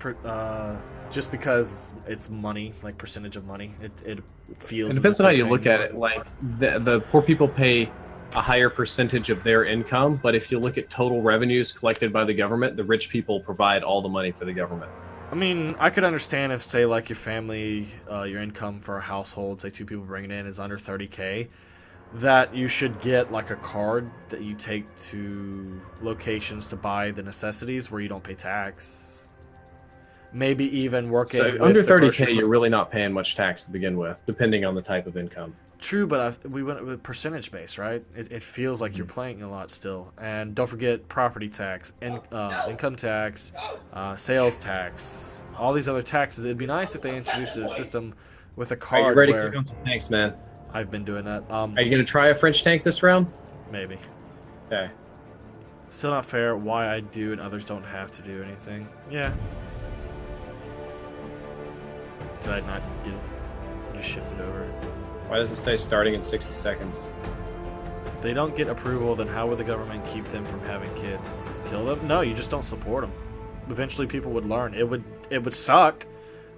just because it's money, like percentage of money? It feels. It depends on how you look at it. Like the poor people pay a higher percentage of their income, but if you look at total revenues collected by the government, the rich people provide all the money for the government. I mean, I could understand if, say, like your family, your income for a household, say 2 people bringing in is under 30K, that you should get like a card that you take to locations to buy the necessities where you don't pay tax. Maybe even working. So under 30K, you're really not paying much tax to begin with, depending on the type of income. True, but we went with percentage base, right? It feels like you're playing a lot still. And don't forget property tax, income tax, sales tax, all these other taxes. It'd be nice if they introduced a system with a card. Are you ready where... to kick on some tanks, man? I've been doing that. Are you going to try a French tank this round? Maybe. Okay. Still not fair why I do and others don't have to do anything. Yeah. Did I not get it? I just shifted over. Why does it say starting in 60 seconds? If they don't get approval, then how would the government keep them from having kids? Kill them? No, you just don't support them. Eventually people would learn. It would suck,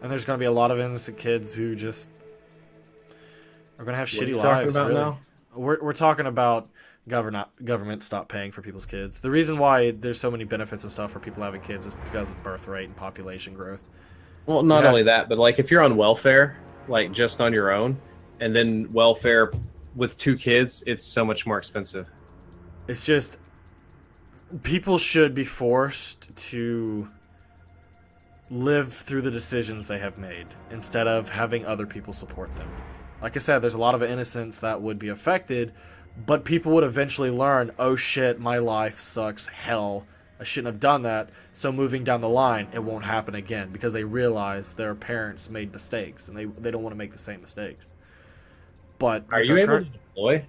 and there's going to be a lot of innocent kids who just are going to have shitty lives. About really. now? We're talking about government stop paying for people's kids. The reason why there's so many benefits and stuff for people having kids is because of birth rate and population growth. Well, not only that, but like if you're on welfare, like just on your own, and then welfare with 2 kids, it's so much more expensive. It's just people should be forced to live through the decisions they have made instead of having other people support them. Like I said, there's a lot of innocence that would be affected, but people would eventually learn, oh shit, my life sucks hell. I shouldn't have done that, so moving down the line, it won't happen again because they realize their parents made mistakes and they don't want to make the same mistakes. But are you able to deploy?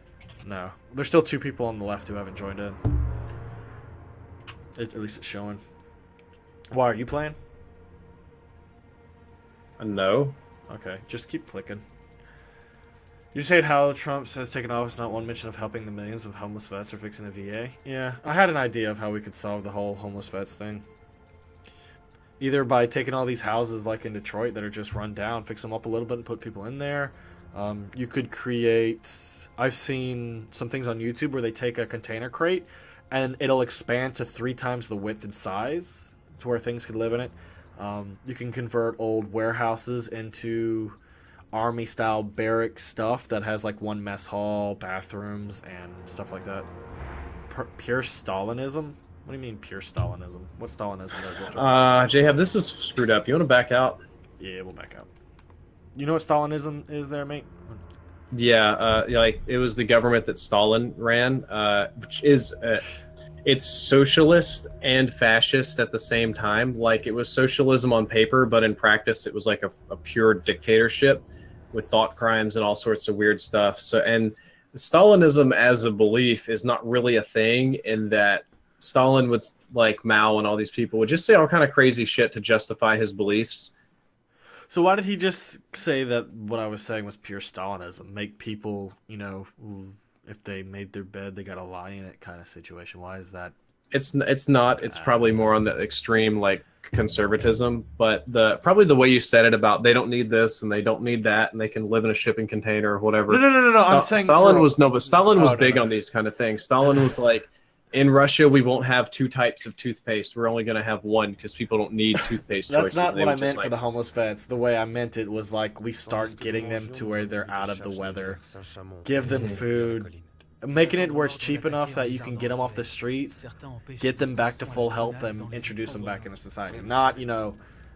No. There's still 2 people on the left who haven't joined in. At least it's showing. Why, are you playing? No. Okay, just keep clicking. You said how Trump has taken office, not one mention of helping the millions of homeless vets or fixing the VA. Yeah, I had an idea of how we could solve the whole homeless vets thing. Either by taking all these houses like in Detroit that are just run down, fix them up a little bit and put people in there. You could create... I've seen some things on YouTube where they take a container crate and it'll expand to 3 times the width and size to where things could live in it. You can convert old warehouses into army-style barrack stuff that has like 1 mess hall, bathrooms, and stuff like that. Pure Stalinism? What do you mean pure Stalinism? What Stalinism does? JHub, this is screwed up. You want to back out? Yeah, we'll back out. You know what Stalinism is there, mate? Yeah, like it was the government that Stalin ran, which is it's socialist and fascist at the same time. Like it was socialism on paper, but in practice it was like a pure dictatorship with thought crimes and all sorts of weird stuff. So, and Stalinism as a belief is not really a thing in that Stalin would, like Mao and all these people, would just say all kind of crazy shit to justify his beliefs. So why did he just say that what I was saying was pure Stalinism? Make people, you know, if they made their bed, they got to lie in it kind of situation. Why is that? It's not. It's probably more on the extreme, like conservatism, but probably the way you said it about they don't need this and they don't need that and they can live in a shipping container or whatever. No. I'm saying Stalin was big no. on these kind of things. Stalin was like, in Russia, we won't have 2 types of toothpaste. We're only going to have one because people don't need toothpaste choices. That's not what I meant like, for the homeless vets. The way I meant it was like we start getting them to where they're out of the weather, give them food, making it where it's cheap enough that you can get them off the streets, get them back to full health, and introduce them back into society. Not,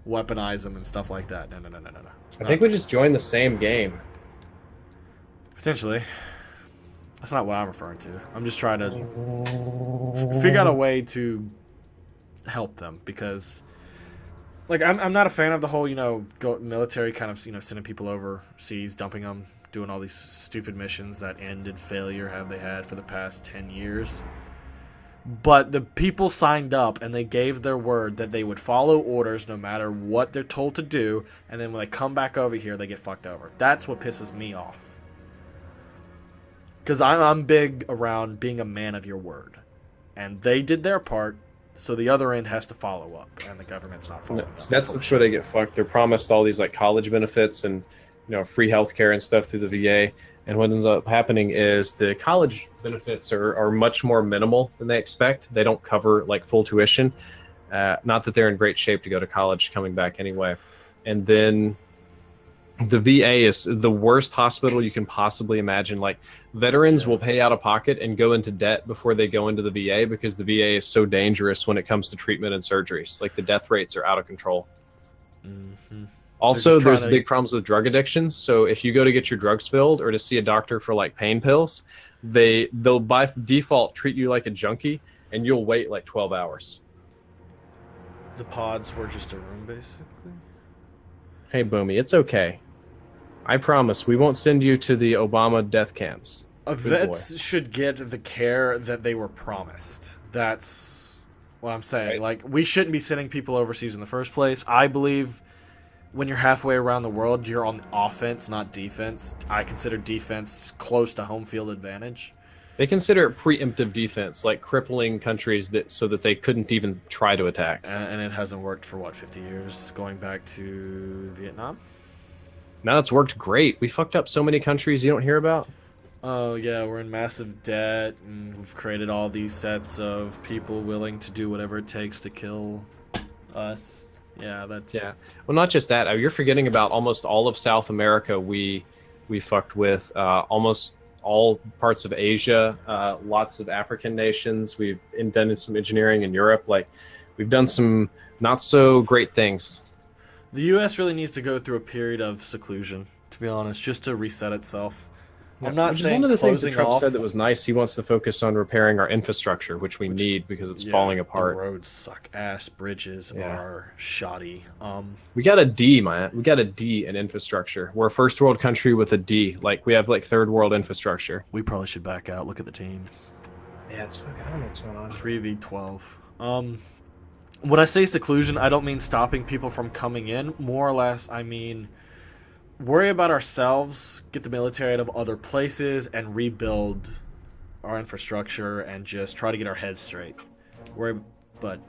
weaponize them and stuff like that. No. I think we just joined the same game. Potentially. That's not what I'm referring to. I'm just trying to figure out a way to help them because, like, I'm not a fan of the whole, military kind of, sending people overseas, dumping them, doing all these stupid missions that end in failure have they had for the past 10 years. But the people signed up and they gave their word that they would follow orders no matter what they're told to do, and then when they come back over here, they get fucked over. That's what pisses me off. Because I'm big around being a man of your word. And they did their part, so the other end has to follow up, and the government's not following up. So that's where they get fucked. They're promised all these like college benefits and free healthcare and stuff through the VA. And what ends up happening is the college benefits are much more minimal than they expect. They don't cover like full tuition. Not that they're in great shape to go to college coming back anyway. And then the VA is the worst hospital you can possibly imagine. Like, veterans will pay out of pocket and go into debt before they go into the VA because the VA is so dangerous when it comes to treatment and surgeries. Like, the death rates are out of control. Mm-hmm. Also, there's big problems with drug addictions. So if you go to get your drugs filled or to see a doctor for like pain pills, they'll by default treat you like a junkie, and you'll wait like 12 hours. The pods were just a room, basically? Hey, Boomy, it's okay. I promise we won't send you to the Obama death camps. Vets should get the care that they were promised. That's what I'm saying. Right. Like, we shouldn't be sending people overseas in the first place. I believe when you're halfway around the world, you're on offense, not defense. I consider defense close to home field advantage. They consider it preemptive defense, like crippling countries so that they couldn't even try to attack. And it hasn't worked for, 50 years, going back to Vietnam? Now it's worked great. We fucked up so many countries you don't hear about. Oh, yeah, we're in massive debt, and we've created all these sets of people willing to do whatever it takes to kill us. Yeah, that's... Yeah. Well, not just that. You're forgetting about almost all of South America we fucked with. Almost all parts of Asia, lots of African nations. We've done some engineering in Europe. Like, we've done some not so great things. The U.S. really needs to go through a period of seclusion, to be honest, just to reset itself. I'm not saying one of the things that closing Trump off. said that was nice. He wants to focus on repairing our infrastructure, which we need because it's falling apart. The roads suck ass. Bridges are shoddy. We got a D, man. We got a D in infrastructure. We're a first world country with a D. Like, we have like third world infrastructure. We probably should back out. Look at the teams. Yeah, it's fucking. I don't know what's going on. 3v12. When I say seclusion, I don't mean stopping people from coming in. More or less, I mean worry about ourselves, get the military out of other places, and rebuild our infrastructure and just try to get our heads straight. But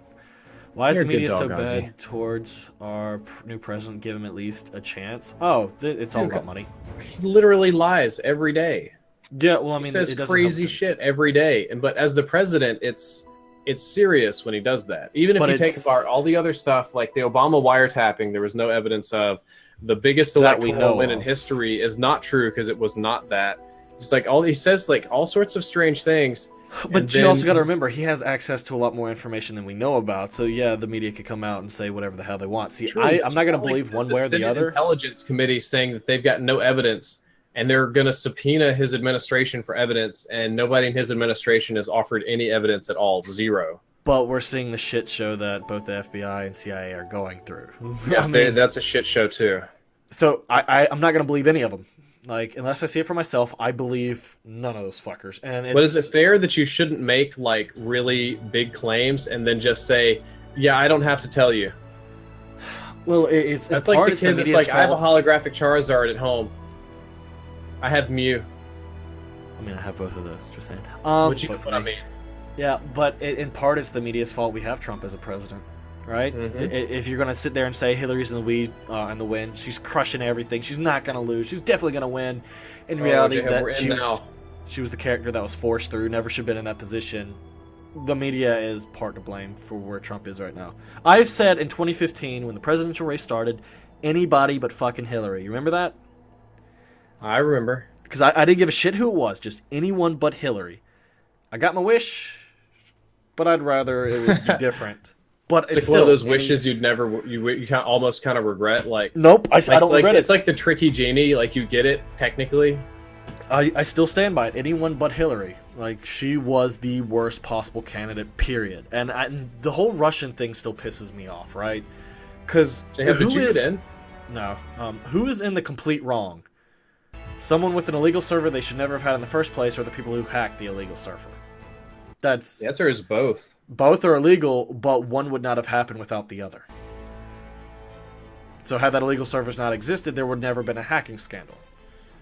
why is the media so bad towards our new president? Give him at least a chance. Oh, it's all about money. He literally lies every day. Yeah, well, I mean, he says it doesn't crazy help shit every day. But as the president, it's serious when he does that. Even if you take apart all the other stuff, like the Obama wiretapping, there was no evidence of. The biggest electoral win in history is not true because it was not that. It's like he says like all sorts of strange things. But you also got to remember, he has access to a lot more information than we know about. So yeah, the media could come out and say whatever the hell they want. See, I'm not going to believe one way or the other. Intelligence Committee saying that they've got no evidence and they're going to subpoena his administration for evidence, and nobody in his administration has offered any evidence at all. Zero. But we're seeing the shit show that both the FBI and CIA are going through. Yes, that's a shit show too. So I'm not going to believe any of them. Like, unless I see it for myself, I believe none of those fuckers. But is it fair that you shouldn't make like really big claims and then just say, "Yeah, I don't have to tell you"? Well, it's that's like the kid that's like, "I have a holographic Charizard at home. I have Mew." I mean, I have both of those. Just saying. But you know what I mean. Yeah, but in part, it's the media's fault we have Trump as a president. right? If you're gonna sit there and say Hillary's in the win, she's crushing everything. She's not gonna lose. She's definitely gonna win. In reality, she was the character that was forced through. Never should have been in that position. The media is part to blame for where Trump is right now. I've said in 2015 when the presidential race started, anybody but fucking Hillary. You remember that? I remember. Because I didn't give a shit who it was. Just anyone but Hillary. I got my wish, but I'd rather it would be different. But it's like still one of those wishes you'd never, you almost kind of regret. Like, nope, I don't regret it. It's like the tricky genie. Like, you get it technically. I still stand by it. Anyone but Hillary. Like, she was the worst possible candidate, period. And the whole Russian thing still pisses me off, right? Because did you get in? No. Who is in the complete wrong? Someone with an illegal server they should never have had in the first place, or the people who hacked the illegal server? The answer is both. Both are illegal, but one would not have happened without the other. So had that illegal servers not existed, there would never have been a hacking scandal.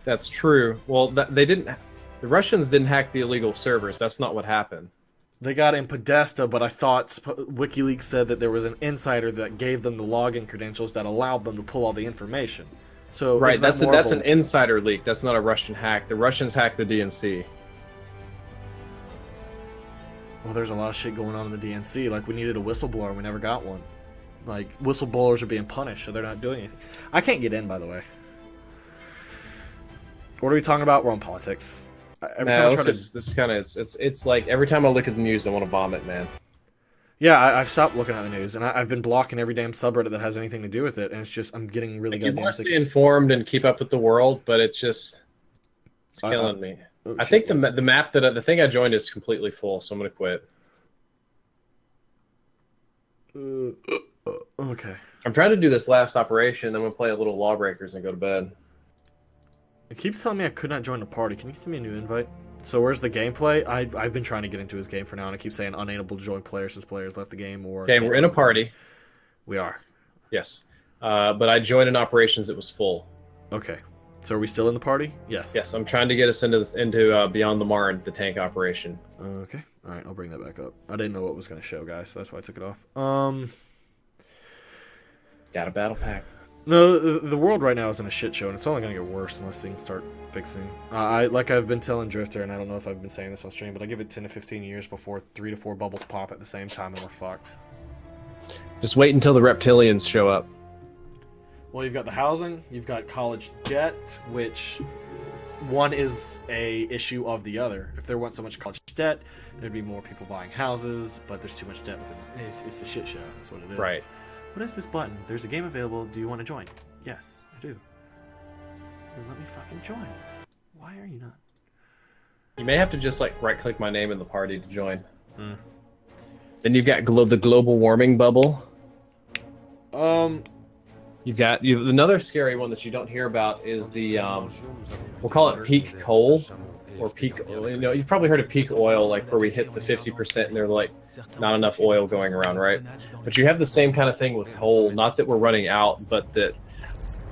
That's true. Well, they didn't. The Russians didn't hack the illegal servers. That's not what happened. They got in Podesta, but I thought WikiLeaks said that there was an insider that gave them the login credentials that allowed them to pull all the information. So right, that's an insider leak. That's not a Russian hack. The Russians hacked the DNC. Well, there's a lot of shit going on in the DNC. Like, we needed a whistleblower, and we never got one. Like, whistleblowers are being punished, so they're not doing anything. I can't get in, by the way. What are we talking about? We're on politics. It's like every time I look at the news, I want to vomit, man. Yeah, I've stopped looking at the news, and I've been blocking every damn subreddit that has anything to do with it, and it's just, I'm getting really goddamn sick. You want to stay informed and keep up with the world, but it's killing me. I think the map the thing I joined is completely full, so I'm gonna quit. Okay. I'm trying to do this last operation, then I'm gonna play a little Lawbreakers and go to bed. It keeps telling me I could not join the party. Can you send me a new invite? So where's the gameplay? I've been trying to get into his game for now, and I keep saying unable to join players since players left the game. Or okay, we're in a party. We are. Yes. But I joined an operations that was full. Okay. So are we still in the party? Yes. Yes, I'm trying to get us into Beyond the Marne, the tank operation. Okay. All right, I'll bring that back up. I didn't know what was going to show, guys, so that's why I took it off. Got a battle pack. No, the world right now is in a shit show, and it's only going to get worse unless things start fixing. Like I've been telling Drift0r, and I don't know if I've been saying this on stream, but I give it 10 to 15 years before 3 to 4 bubbles pop at the same time, and we're fucked. Just wait until the reptilians show up. Well, you've got the housing, you've got college debt, which one is a issue of the other. If there wasn't so much college debt, there'd be more people buying houses, but there's too much debt within it. It's a shit show. That's what it is. Right. What is this button? There's a game available. Do you want to join? Yes, I do. Then let me fucking join. Why are you not? You may have to just like right-click my name in the party to join. Then you've got the global warming bubble. You've another scary one that you don't hear about is the we'll call it peak coal or peak oil. You know, you've probably heard of peak oil, like where we hit the 50% and there's like not enough oil going around, right? But you have the same kind of thing with coal. Not that we're running out, but that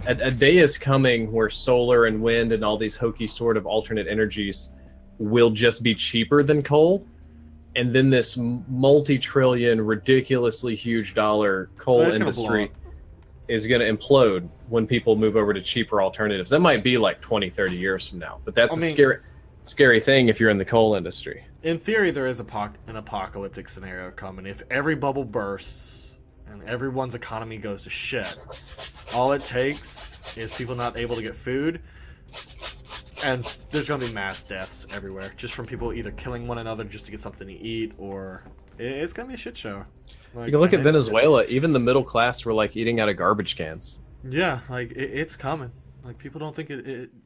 a day is coming where solar and wind and all these hokey sort of alternate energies will just be cheaper than coal. And then this multi-trillion, ridiculously huge dollar coal industry is going to implode when people move over to cheaper alternatives. That might be like 20, 30 years from now, but that's scary thing if you're in the coal industry. In theory, there is an apocalyptic scenario coming. If every bubble bursts and everyone's economy goes to shit, all it takes is people not able to get food, and there's going to be mass deaths everywhere, just from people either killing one another just to get something to eat, or it's going to be a shit show. Like, you can look at Venezuela. Even the middle class were like eating out of garbage cans. Yeah, like it's coming. Like people don't think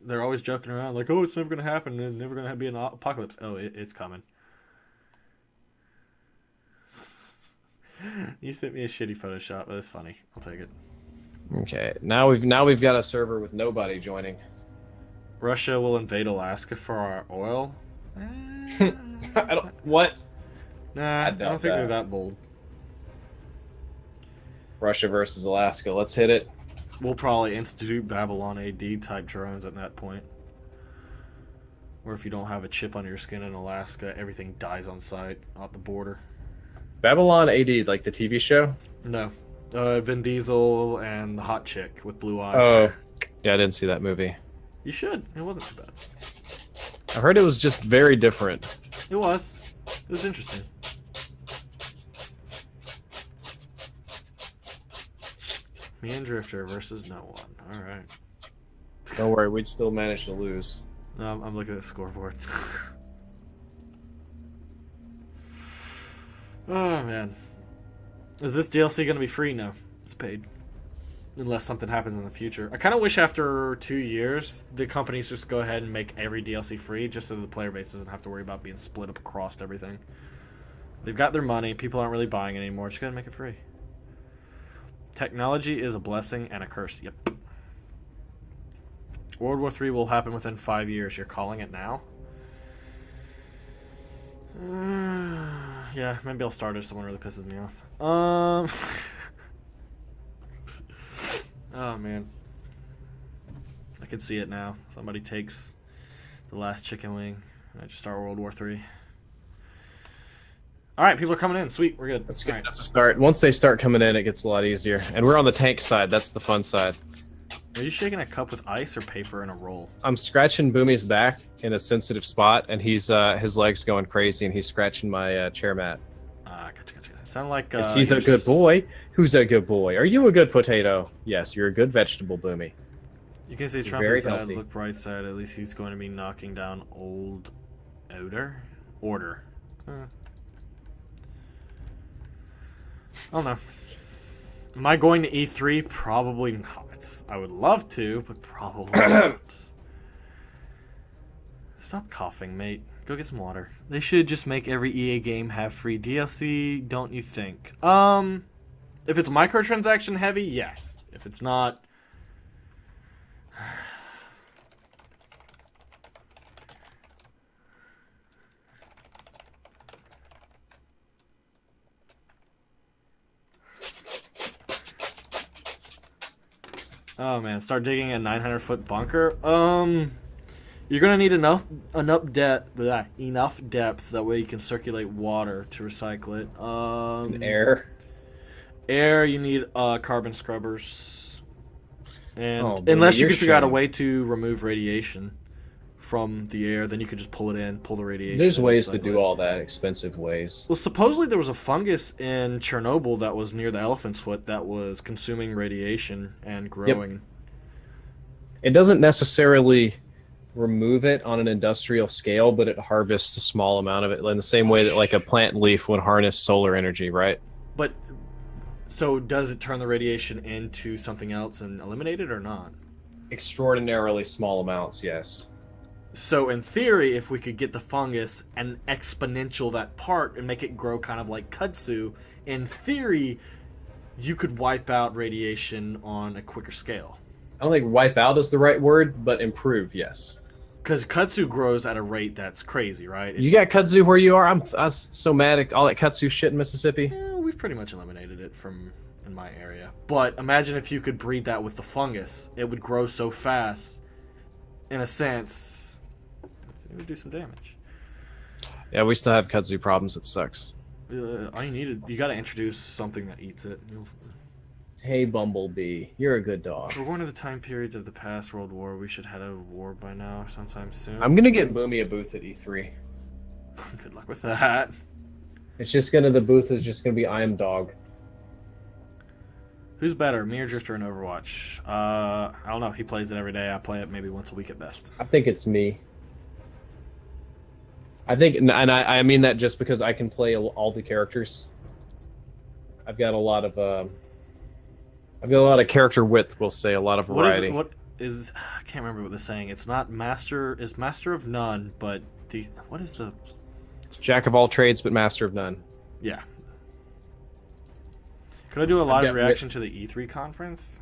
they're always joking around like, oh, it's never gonna happen. It's never gonna be an apocalypse. Oh, it's coming. You sent me a shitty Photoshop, but it's funny. I'll take it. Okay, now we've got a server with nobody joining. Russia will invade Alaska for our oil. What? Nah, I don't think they're that bold. Russia versus Alaska. Let's hit it. We'll probably institute Babylon AD type drones at that point. Or if you don't have a chip on your skin in Alaska, everything dies on sight at the border. Babylon AD, like the TV show? No. Vin Diesel and the hot chick with blue eyes. Oh, yeah, I didn't see that movie. You should. It wasn't too bad. I heard it was just very different. It was. It was interesting. Me and Drifter versus no one. Alright. Don't worry, we'd still manage to lose. No, I'm looking at the scoreboard. Oh, man. Is this DLC going to be free? No. It's paid. Unless something happens in the future. I kind of wish after 2 years, the companies just go ahead and make every DLC free, just so the player base doesn't have to worry about being split up across everything. They've got their money. People aren't really buying it anymore. Just go ahead and make it free. Technology is a blessing and a curse. Yep. World War III will happen within 5 years. You're calling it now? Yeah, maybe I'll start if someone really pisses me off. Oh, man. I can see it now. Somebody takes the last chicken wing, and I just start World War III. Alright, people are coming in. Sweet, we're good. That's good. Right. That's a start. Once they start coming in, it gets a lot easier. And we're on the tank side. That's the fun side. Are you shaking a cup with ice or paper in a roll? I'm scratching Boomy's back in a sensitive spot, and he's his legs going crazy, and he's scratching my chair mat. Gotcha. Sound like Yes, he's a good boy. Who's a good boy? Are you a good potato? Yes, you're a good vegetable, Boomy. You can say He's Trump very is bad. healthy. Look bright side. At least he's going to be knocking down old order. I don't know. Am I going to E3? Probably not. I would love to, but probably not. Stop coughing, mate. Go get some water. They should just make every EA game have free DLC, don't you think? If it's microtransaction heavy, yes. If it's not... Oh man, start digging a 900-foot bunker. You're gonna need enough depth that way you can circulate water to recycle it. And air. Air, you need carbon scrubbers, and Oh, boy, unless you you're can figure out a showing. way to remove radiation from the air, then you could just pull it in, pull the radiation. There's and ways to recycle do it. all that, expensive ways. Well, supposedly there was a fungus in Chernobyl that was near the elephant's foot that was consuming radiation and growing. It doesn't necessarily remove it on an industrial scale, but it harvests a small amount of it in the same way that like a plant leaf would harness solar energy, right? But so does it turn the radiation into something else and eliminate it or not? Extraordinarily small amounts, yes. So in theory, if we could get the fungus and exponential that part and make it grow kind of like kudzu, in theory, you could wipe out radiation on a quicker scale. I don't think wipe out is the right word, but improve, yes. Because kudzu grows at a rate that's crazy, right? You got kudzu where you are? I was so mad at all that kudzu shit in Mississippi. We've pretty much eliminated it from in my area. But imagine if you could breed that with the fungus. It would grow so fast, in a sense, it would do some damage. Yeah, we still have kudzu problems. It sucks. You got to introduce something that eats it. Hey, Bumblebee, you're a good dog. We're going to the time periods of the past World War. We should have had a war by now, sometime soon. I'm gonna get Boomy a booth at E3. Good luck with that. It's just the booth is just gonna be I am dog. Who's better, me or Drifter in Overwatch? I don't know. He plays it every day. I play it maybe once a week at best. I think it's me. I think, and I mean that just because I can play all the characters. I've got a lot of character width. We'll say a lot of variety. What is I can't remember what they're saying. It's not master. Is master of none, but what is the Jack of all trades, but master of none. yeah. Could I do a live got reaction to the E3 conference?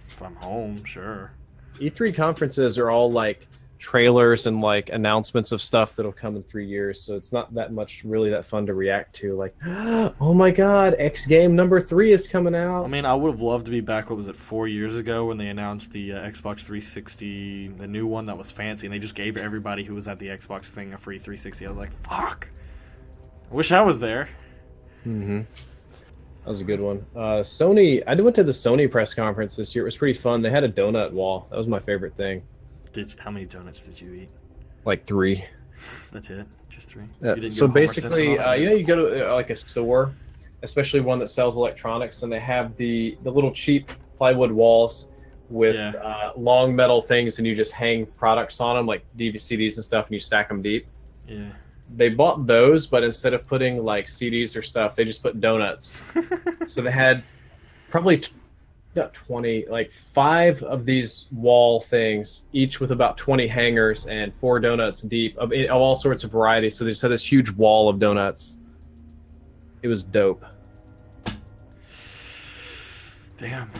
If I'm home, sure. E3 conferences are all like trailers and like announcements of stuff that'll come in 3 years, so it's not that much really that fun to react to. Like, oh my god, X game number 3 is coming out. I mean, I would have loved to be back. What was it, 4 years ago when they announced the Xbox 360, the new one that was fancy, and they just gave everybody who was at the Xbox thing a free 360. I was like, fuck. I wish I was there. Mm-hmm. That was a good one. Sony, I went to the Sony press conference this year. It was pretty fun. They had a donut wall. That was my favorite thing. How many donuts did you eat? Like 3. That's it? Just 3? Yeah. So basically, you go to like a store, especially one that sells electronics, and they have the little cheap plywood walls with long metal things, and you just hang products on them, like DVDs and stuff, and you stack them deep. Yeah. They bought those, but instead of putting like CDs or stuff, they just put donuts. So they had probably not 20, like 5 of these wall things, each with about 20 hangers and 4 donuts deep of all sorts of varieties. So they just had this huge wall of donuts. It was dope. Damn.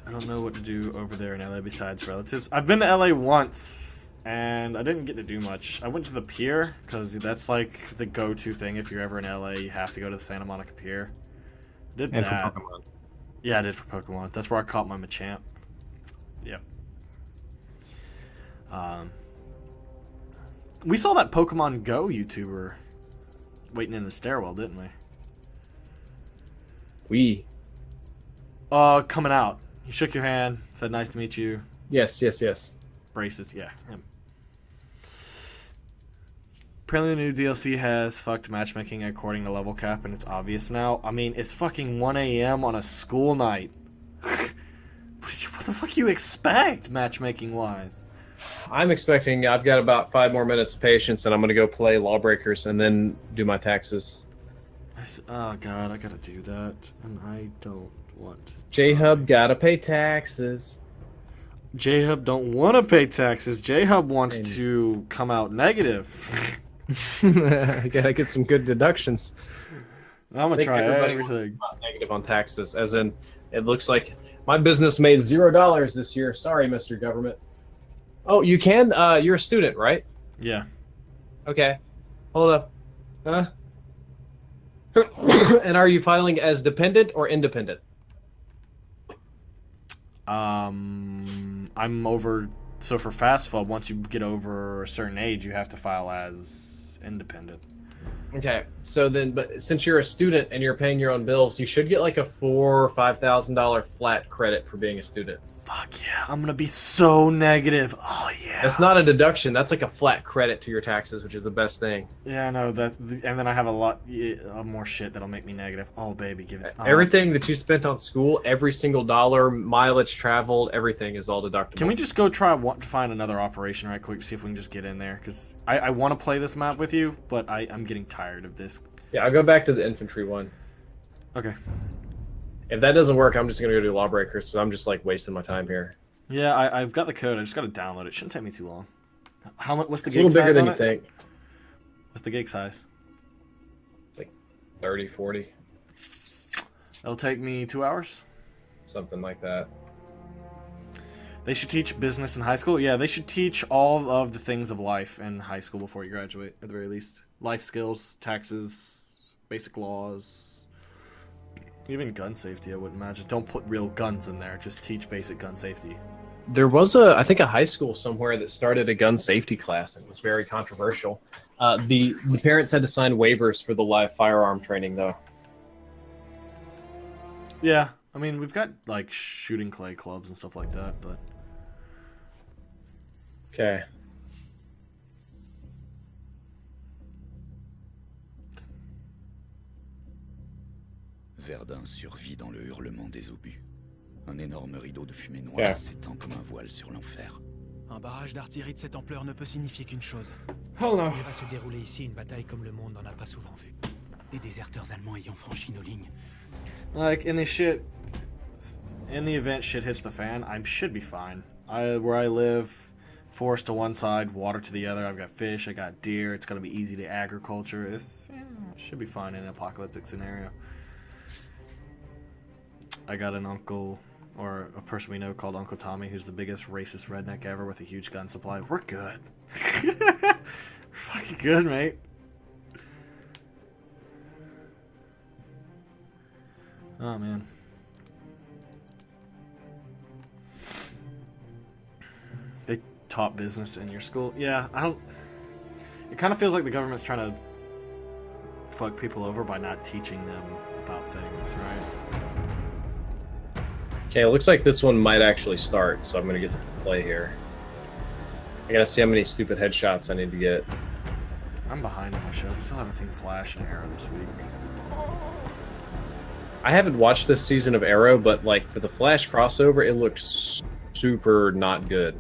I don't know what to do over there in LA besides relatives. I've been to LA once. And I didn't get to do much. I went to the pier, because that's like the go-to thing. If you're ever in LA, you have to go to the Santa Monica Pier. Did and that. for Pokemon. Yeah, I did for Pokemon. That's where I caught my Machamp. Yep. We saw that Pokemon Go YouTuber waiting in the stairwell, didn't we? Coming out. He shook your hand, said nice to meet you. Yes. Braces, yeah, him. Apparently the new DLC has fucked matchmaking according to level cap, and it's obvious now. I mean, it's fucking 1 a.m. on a school night. What the fuck you expect, matchmaking-wise? I'm expecting, I've got about 5 more minutes of patience, and I'm going to go play Lawbreakers and then do my taxes. Oh, God, I gotta do that, and I don't want to. JHub gotta pay taxes. JHub don't want to pay taxes. JHub wants to come out negative. I gotta get some good deductions. I'm gonna try everything. Negative on taxes, as in, it looks like my business made $0 this year. Sorry, Mr. Government. Oh, you can? You're a student, right? Yeah. Okay. Hold up. Huh? And are you filing as dependent or independent? I'm over. So for FAFSA, once you get over a certain age, you have to file as independent. Okay, so then, but since you're a student and you're paying your own bills, you should get like a $4,000 or $5,000 flat credit for being a student. Fuck yeah, I'm gonna be so negative. Oh yeah. That's not a deduction. That's like a flat credit to your taxes, which is the best thing. Yeah, I know that, and then I have a lot more shit that'll make me negative. Oh baby, give it. Everything that you spent on school, every single dollar, mileage traveled, everything is all deductible. Can we just go try to find another operation right quick to see if we can just get in there? Because I want to play this map with you, but I'm getting tired of this. Yeah, I'll go back to the infantry one. Okay. If that doesn't work, I'm just gonna go do Lawbreakers, so I'm just like wasting my time here. Yeah, I've got the code. I just got to download it. Shouldn't take me too long. How much? What's the It's gig a little size bigger than on you it? think. What's the gig size? Like 30, 40. It'll take me 2 hours. Something like that. They should teach business in high school. Yeah, they should teach all of the things of life in high school before you graduate, at the very least. Life skills, taxes, basic laws. Even gun safety, I would imagine. Don't put real guns in there. Just teach basic gun safety. There was I think a high school somewhere that started a gun safety class, and it was very controversial. The parents had to sign waivers for the live firearm training, though. Yeah, I mean, we've got, like, shooting clay clubs and stuff like that, but... Okay. Verdun survit dans le hurlement des obus. Un énorme rideau de fumée noire s'étend comme un voile sur l'enfer. Un barrage d'artillerie de cette ampleur ne peut signifier qu'une chose. Oh no. Il va se dérouler ici une bataille comme le monde n'en a pas souvent vu. Des déserteurs allemands ayant franchi nos lignes. Like, in the event shit hits the fan, I should be fine. Where I live, forest to one side, water to the other. I've got fish, I got deer. It's gonna be easy to agriculture. It should be fine in an apocalyptic scenario. I got an uncle, or a person we know called Uncle Tommy, who's the biggest racist redneck ever with a huge gun supply. We're good. We're fucking good, mate. Oh, man. They taught business in your school? Yeah, I don't... It kind of feels like the government's trying to fuck people over by not teaching them about things, right? Okay, it looks like this one might actually start, so I'm gonna get to play here. I gotta see how many stupid headshots I need to get. I'm behind on my shows. I still haven't seen Flash and Arrow this week. I haven't watched this season of Arrow, but like for the Flash crossover, it looks super not good.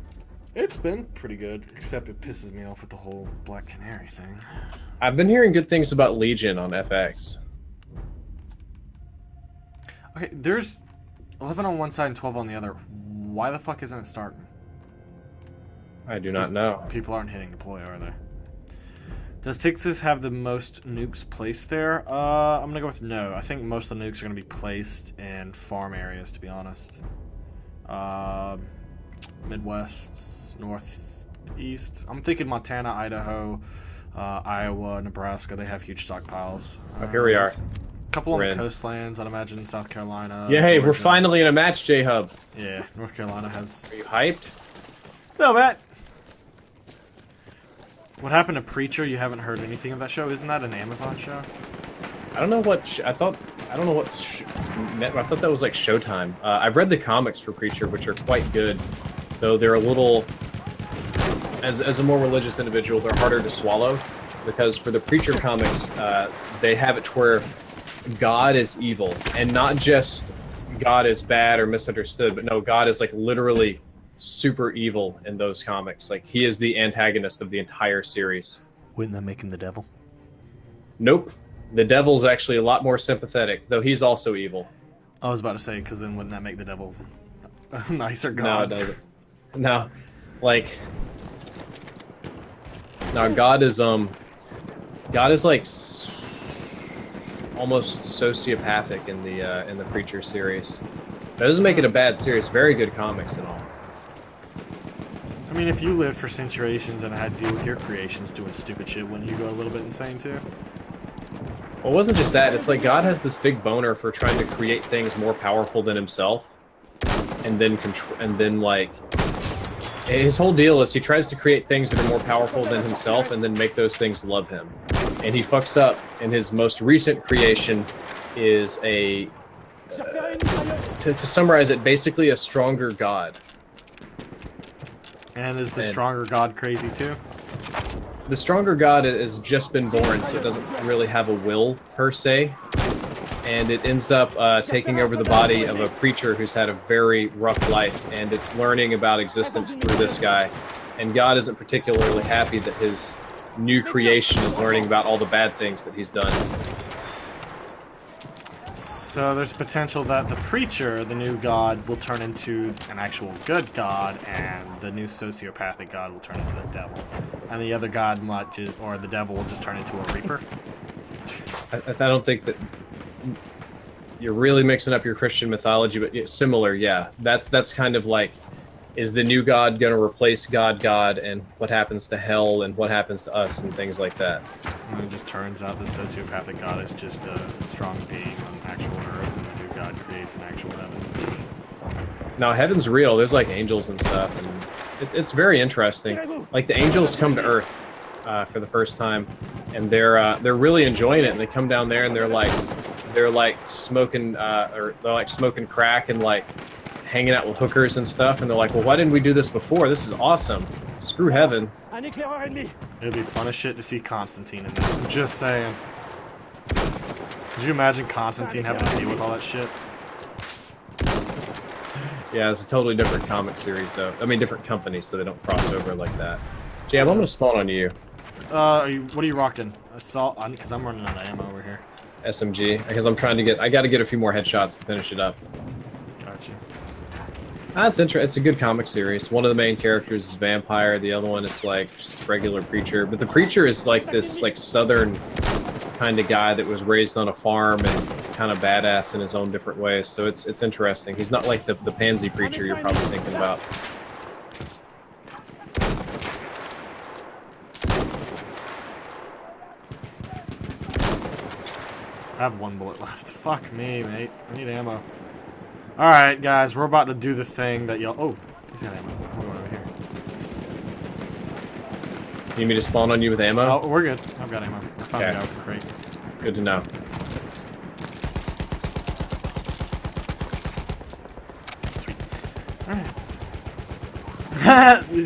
It's been pretty good, except it pisses me off with the whole Black Canary thing. I've been hearing good things about Legion on FX. Okay, there's 11 on one side and 12 on the other. Why the fuck isn't it starting? I do not know. People aren't hitting deploy, are they? Does Texas have the most nukes placed there? I'm gonna go with no. I think most of the nukes are gonna be placed in farm areas, to be honest. Midwest, Northeast. I'm thinking Montana, Idaho, Iowa, Nebraska. They have huge stockpiles. Oh, here we are. A couple on the coastlands, I'd imagine. South Carolina. Yeah, hey, Georgia. we're finally in a match, JHub. Yeah, North Carolina has. Are you hyped? No, Matt. What happened to Preacher? You haven't heard anything of that show? Isn't that an Amazon show? I don't know what I thought. I don't know what I thought that was like Showtime. I've read the comics for Preacher, which are quite good, though they're a little. As a more religious individual, they're harder to swallow, because for the Preacher comics, they have it to where God is evil, and not just God is bad or misunderstood, but no, God is like literally super evil in those comics. Like, he is the antagonist of the entire series. Wouldn't that make him the devil? Nope. The devil's actually a lot more sympathetic, though he's also evil. I was about to say, because then wouldn't that make the devil a nicer god? No, it doesn't. No. Like, no, God is like almost sociopathic in the Preacher series. That doesn't make it a bad series. Very good comics and all. I mean, if you lived for centurions and had to deal with your creations doing stupid shit, wouldn't you go a little bit insane too? Well, it wasn't just that. It's like God has this big boner for trying to create things more powerful than himself, and then like his whole deal is he tries to create things that are more powerful than himself, and then make those things love him. And he fucks up. And his most recent creation is a, to summarize it, basically a stronger God. And is the stronger god crazy too? The stronger god has just been born, so it doesn't really have a will, per se. And it ends up taking over the body of a preacher who's had a very rough life, and it's learning about existence through this guy. And God isn't particularly happy that his new creation is learning about all the bad things that he's done. So there's potential that the preacher, the new god, will turn into an actual good god, and the new sociopathic god will turn into the devil. And the other god might just, or the devil will just turn into a reaper. I don't think that you're really mixing up your Christian mythology, but yeah, similar, yeah. That's kind of like, is the new god going to replace God, and what happens to hell, and what happens to us, and things like that. And it just turns out the sociopathic god is just a strong being on actual earth, and the new god creates an actual heaven. No, heaven's real. There's like angels and stuff, and it's very interesting. Like, the angels come to Earth for the first time, and they're really enjoying it. And they come down there, and they're like smoking or they're like smoking crack and like hanging out with hookers and stuff. And they're like, well, why didn't we do this before? This is awesome. Screw heaven. It'd be fun as shit to see Constantine in there. I'm just saying. Could you imagine Constantine having to deal with all that shit? Yeah, it's a totally different comic series, though. I mean, different companies, so they don't cross over like that. Jam, I'm gonna spawn on you. What are you rocking? Assault? Because I'm running out of ammo over here. SMG, because I'm trying to get. I got to get a few more headshots to finish it up. Gotcha. It's interesting. It's a good comic series. One of the main characters is vampire. The other one, it's like just regular preacher. But the preacher is like this like southern kind of guy that was raised on a farm and kind of badass in his own different ways. So it's interesting. He's not like the pansy preacher you're probably thinking about. I have one bullet left. Fuck me, mate. I need ammo. Alright, guys, we're about to do the thing that y'all... Oh, he's got ammo. I'm going over here. You need me to spawn on you with ammo? Oh, we're good. I've got ammo. I found Okay. it out with the crate. Good to know.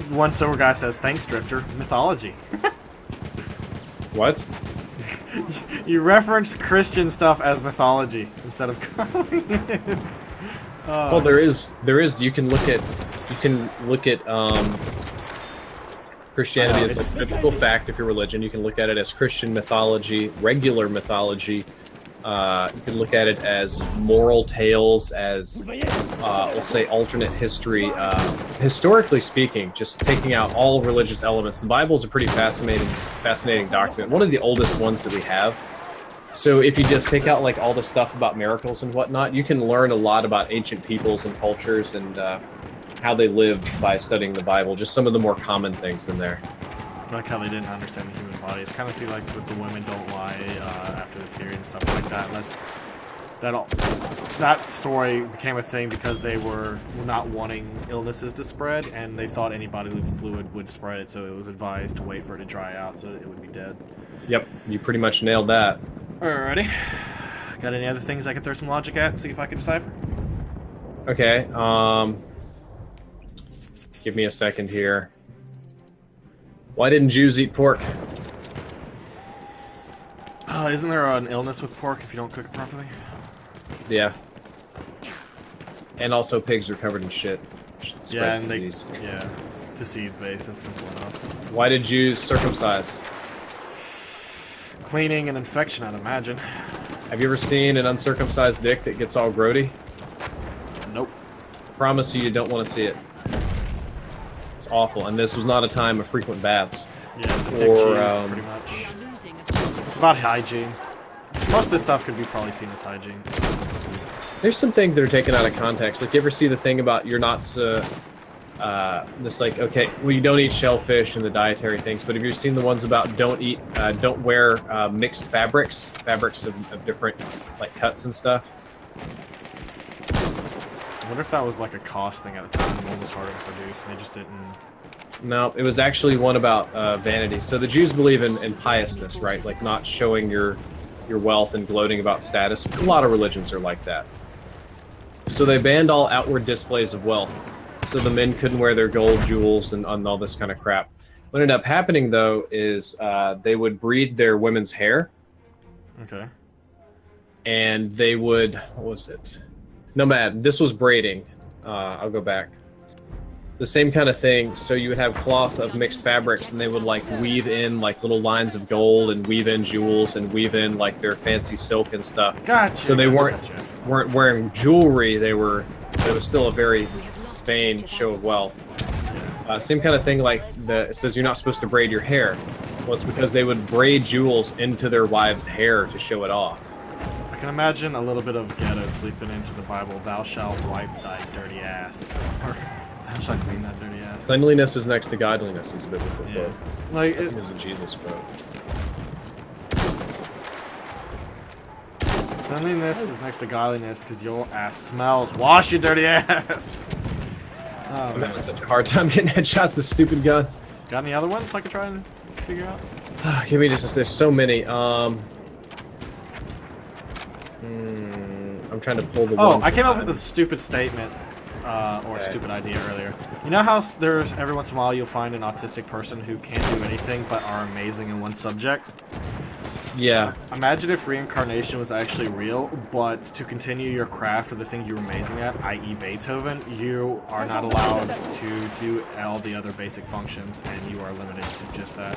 One sober guy says, "Thanks, Drifter." Mythology. What? You referenced Christian stuff as mythology instead of calling it. Well, there is. You can look at Christianity as a biblical fact if you're religion. You can look at it as Christian mythology, regular mythology. You can look at it as moral tales, as let's say alternate history. Historically speaking, just taking out all religious elements, the Bible is a pretty fascinating document. One of the oldest ones that we have. So if you just take out like all the stuff about miracles and whatnot, you can learn a lot about ancient peoples and cultures and how they lived by studying the Bible. Just some of the more common things in there. Like how they didn't understand the human body. It's kind of see like with the women don't lie after the period and stuff like that. That story became a thing because they were not wanting illnesses to spread, and they thought any bodily fluid would spread it, so it was advised to wait for it to dry out so it would be dead. Yep, you pretty much nailed that. Alrighty. Got any other things I could throw some logic at and see if I can decipher? Okay, give me a second here. Why didn't Jews eat pork? Isn't there an illness with pork if you don't cook it properly? Yeah. And also pigs are covered in shit. Yeah, and disease. it's disease-based, that's simple enough. Why did Jews circumcise? Cleaning and infection, I'd imagine. Have you ever seen an uncircumcised dick that gets all grody? Nope. Promise you don't want to see it. It's awful, and this was not a time of frequent baths. Yeah, it's a dick cheese, pretty much. It's about hygiene. Most of this stuff could be probably seen as hygiene. There's some things that are taken out of context. Like, you ever see the thing about you're not this like, okay, well, you don't eat shellfish and the dietary things, but have you seen the ones about don't wear mixed fabrics of different like cuts and stuff? I wonder if that was like a cost thing at the time. One was harder to produce, and they just didn't. No, it was actually one about vanity. So the Jews believe in piousness, right? Like not showing your wealth and gloating about status. A lot of religions are like that. So they banned all outward displays of wealth. So the men couldn't wear their gold, jewels, and all this kind of crap. What ended up happening, though, is they would breed their women's hair. Okay. And they would, what was it? No, man, this was braiding. I'll go back. The same kind of thing. So you would have cloth of mixed fabrics, and they would like weave in like little lines of gold, and weave in jewels, and weave in like their fancy silk and stuff. Gotcha. So they weren't wearing jewelry. It was still a very vain show of wealth. Same kind of thing. Like it says you're not supposed to braid your hair. Well, it's because they would braid jewels into their wives' hair to show it off. I can imagine a little bit of ghetto sleeping into the Bible. Thou shalt wipe thy dirty ass. Or, thou shalt clean that dirty ass. Cleanliness is next to godliness is a biblical quote. Like It was a Jesus quote. Cleanliness is next to godliness because your ass smells. Wash your dirty ass. Oh, I'm having such a hard time getting headshots. This stupid gun. Got any other ones I could try and figure out? Give me just. There's so many. I'm trying to pull the. Oh, ones I came that up with a stupid statement. Or a stupid idea earlier. You know how there's every once in a while you'll find an autistic person who can't do anything but are amazing in one subject? Yeah. Imagine if reincarnation was actually real, but to continue your craft for the thing you're amazing at, i.e. Beethoven, you are not allowed to do all the other basic functions, and you are limited to just that.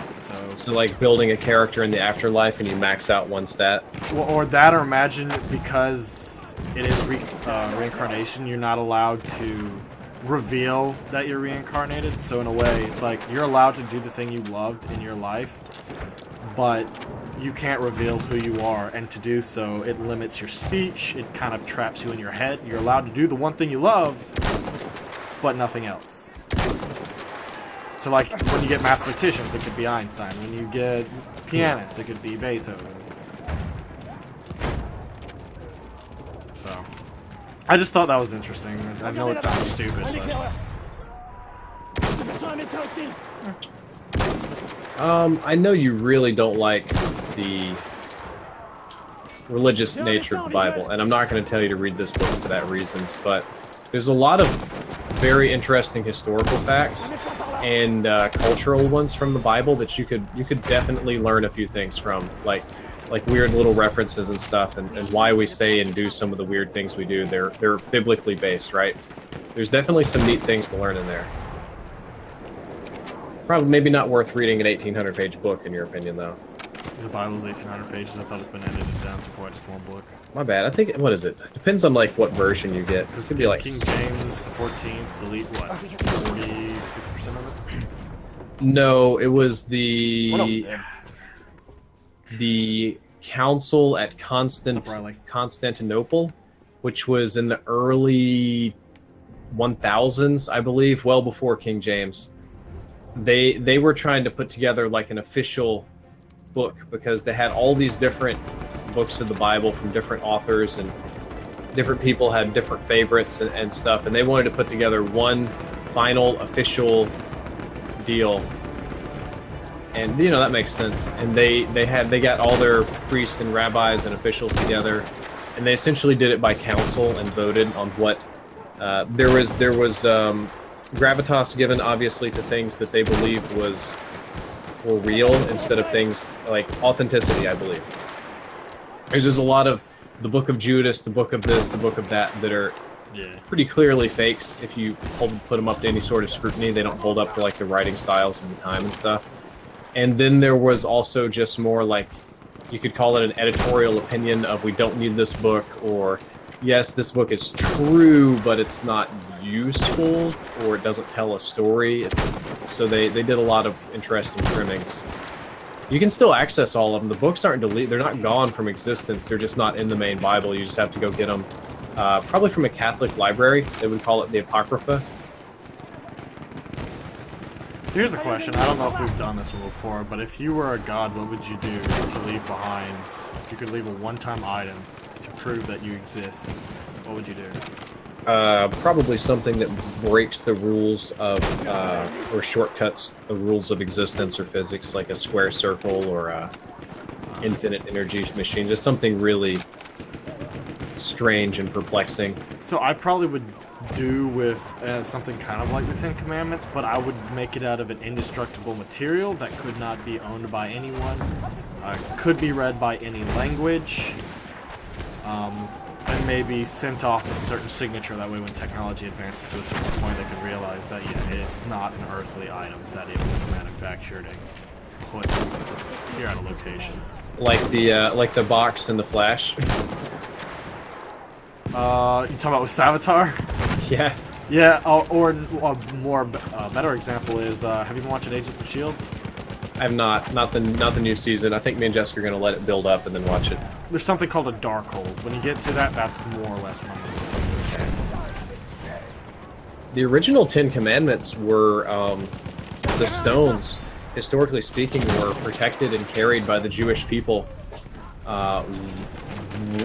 So like building a character in the afterlife and you max out one stat? Well, or that, or imagine because it is reincarnation, you're not allowed to reveal that you're reincarnated. So in a way, it's like you're allowed to do the thing you loved in your life, but you can't reveal who you are, and to do so, it limits your speech, it kind of traps you in your head. You're allowed to do the one thing you love, but nothing else. So like, when you get mathematicians, it could be Einstein. When you get pianists, it could be Beethoven. So, I just thought that was interesting. I know it sounds stupid, but... I know you really don't like the religious nature of the Bible, and I'm not going to tell you to read this book for that reasons, but there's a lot of very interesting historical facts and cultural ones from the Bible that you could definitely learn a few things from, like weird little references and stuff, and why we say and do some of the weird things we do. They're biblically based, right? There's definitely some neat things to learn in there. Probably maybe not worth reading an 1,800-page book, in your opinion, though. The Bible's 1,800 pages. I thought it's been edited down to quite a small book. My bad. I think, what is it? Depends on like what version you get. This could be like King James, the 14th, delete what? 40, 50% of it? No, it was the council at Constantinople, which was in the early 1000s, I believe, well before King James. They were trying to put together like an official book because they had all these different books of the Bible from different authors, and different people had different favorites and stuff, and they wanted to put together one final official deal. And you know, that makes sense. And they got all their priests and rabbis and officials together, and they essentially did it by council and voted on what there was gravitas given obviously to things that they believed were real instead of things like authenticity, I believe. There's a lot of the Book of Judas, the Book of this, the Book of that are pretty clearly fakes. If you put them up to any sort of scrutiny, they don't hold up to like the writing styles and the time and stuff. And then there was also just more like, you could call it an editorial opinion of we don't need this book, or yes, this book is true, but it's not useful, or it doesn't tell a story. So they did a lot of interesting trimmings. You can still access all of them. The books aren't deleted. They're not gone from existence. They're just not in the main Bible. You just have to go get them. Probably from a Catholic library. They would call it the Apocrypha. So here's the question. I don't know if we've done this one before, but if you were a god, what would you do to leave behind? If you could leave a one-time item to prove that you exist, what would you do? Probably something that breaks the rules of, or shortcuts the rules of existence or physics, like a square circle or a infinite energy machine. Just something really strange and perplexing. So I probably would do with something kind of like the Ten Commandments, but I would make it out of an indestructible material that could not be owned by anyone, could be read by any language, and maybe sent off a certain signature. That way when technology advances to a certain point, they can realize that, yeah, it's not an earthly item, that it was manufactured and put here at a location. Like the box in the Flash. You talking about with Savitar? Yeah. Yeah, or a more better example is, have you been watching Agents of S.H.I.E.L.D.? I have not the new season. I think me and Jessica are going to let it build up and then watch it. There's something called a dark hole. When you get to that, that's more or less one of the original Ten Commandments were, the stones, historically speaking, were protected and carried by the Jewish people,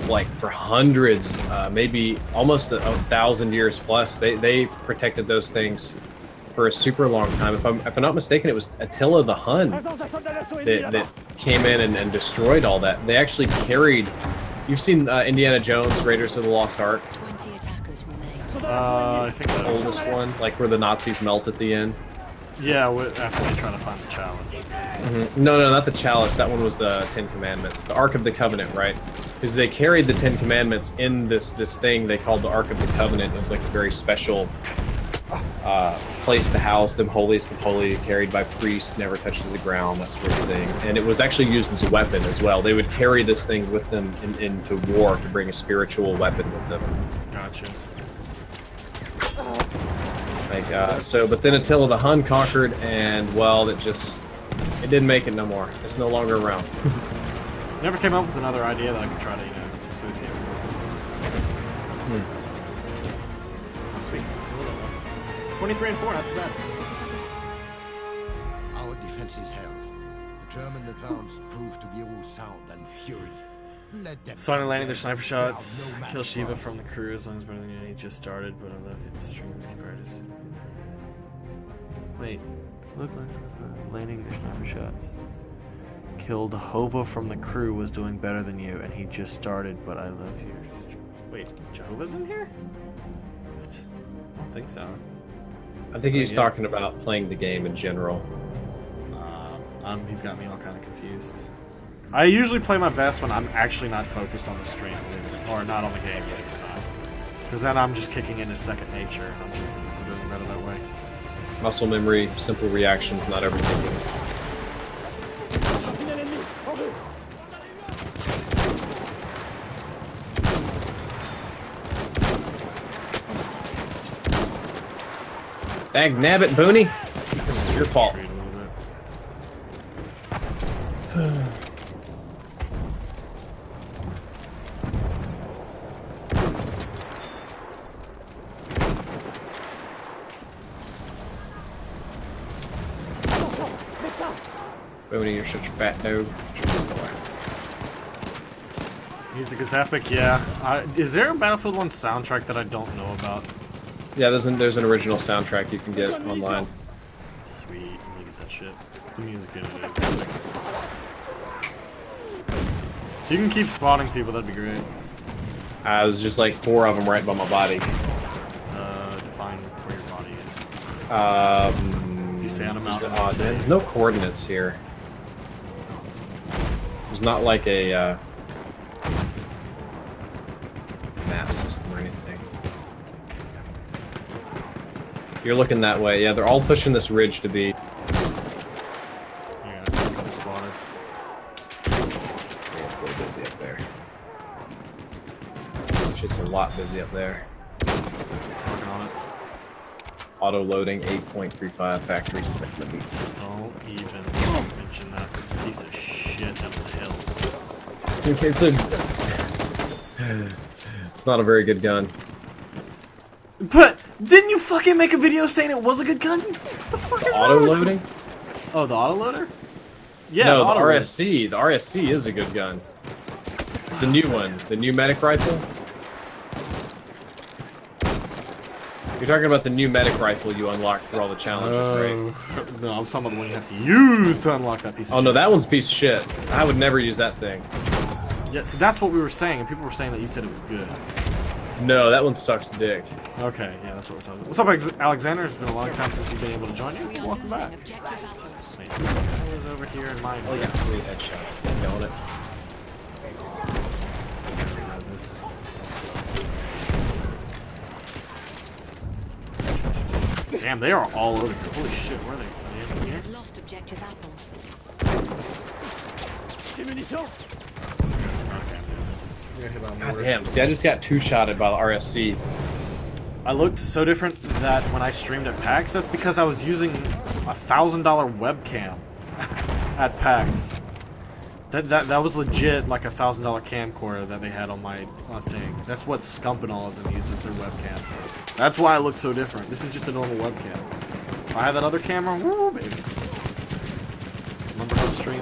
like for hundreds, maybe almost 1,000 years plus. They protected those things for a super long time. If I'm not mistaken, it was Attila the Hun that came in and destroyed all that. They actually carried. You've seen Indiana Jones, Raiders of the Lost Ark. 20 attackers remain. I think The oldest one, like where the Nazis melt at the end. Yeah, after they try to find the chalice. Mm-hmm. No, not the chalice. That one was the Ten Commandments. The Ark of the Covenant, right? Because they carried the Ten Commandments in this thing they called the Ark of the Covenant. It was like a very special place to house them, holiest of holy, carried by priests, never touched to the ground, that sort of thing. And it was actually used as a weapon as well. They would carry this thing with them into war to bring a spiritual weapon with them. Gotcha. Like, but then Attila the Hun conquered, and well, it didn't make it no more. It's no longer around. Never came up with another idea that I could try to, associate with something. Oh, sweet. 23 and 4, not too bad. Our defenses held. The German advance proved to be all sound and fury. Let them Starting landing their sniper shots. Kill Shiva from the crew as long as better than he just started, but I love it. Streams keep artists. Wait. Look, landing their sniper shots. Killed Hova from the crew, was doing better than you, and he just started, but I love you. Wait, Jehovah's in here? What? I don't think so. I think he's talking about playing the game in general. He's got me all kind of confused. I usually play my best when I'm actually not focused on the stream, or not on the game yet. Because then I'm just kicking in his second nature. I'm doing better that way. Muscle memory, simple reactions, not overthinking. Sentinelle ennemi, en vue. Dag nabbit, Booney. This is your fault. Retreat a little bit. Attention, médecin. Booney, you're such a fat dog. Music is epic, yeah. Is there a Battlefield 1 soundtrack that I don't know about? Yeah, there's an original soundtrack you can get online. Sweet, I'm gonna get that shit. The music in it is epic. If you can keep spotting people, that'd be great. There's just like 4 of them right by my body. Define where your body is. You say on a mountain. There's no coordinates here. There's not like a map system or anything. You're looking that way. Yeah, they're all pushing this ridge to be. Yeah, I'm spotted. Yeah, it's a little busy up there. Shit's a lot busy up there. Working on it. Auto loading 8.35 factory segment. Don't even mention that piece of shit. That was a hill. It's not a very good gun. But didn't you fucking make a video saying it was a good gun? What the fuck is Auto wrong with loading? you? Oh, the autoloader? Yeah, No, the auto RSC. The RSC is a good gun. The new one, the new medic rifle. You're talking about the new medic rifle you unlocked for all the challenges, right? No, I'm talking about the one you have to use to unlock that piece of shit. Oh no, that one's a piece of shit. I would never use that thing. Yeah, so that's what we were saying, and people were saying that you said it was good. No, that one sucks dick. Okay, yeah, that's what we're talking about. What's up, Alexander? It's been a long time since you've been able to join you. We are Welcome back. losing objective apples. Wait, I was over here in mine. I got 3 headshots. Got it. Damn, they are all over here. Holy shit, where are they? Are they in We here? have lost objective apples. Des munitions. God damn. See, I just got 2-shotted by the RSC. I looked so different that when I streamed at PAX, that's because I was using a $1,000 webcam at PAX. That was legit like a $1,000 camcorder that they had on my thing. That's what Scump and all of them use as their webcam. That's why I look so different. This is just a normal webcam. If I had that other camera, woo, baby. Remember how to stream?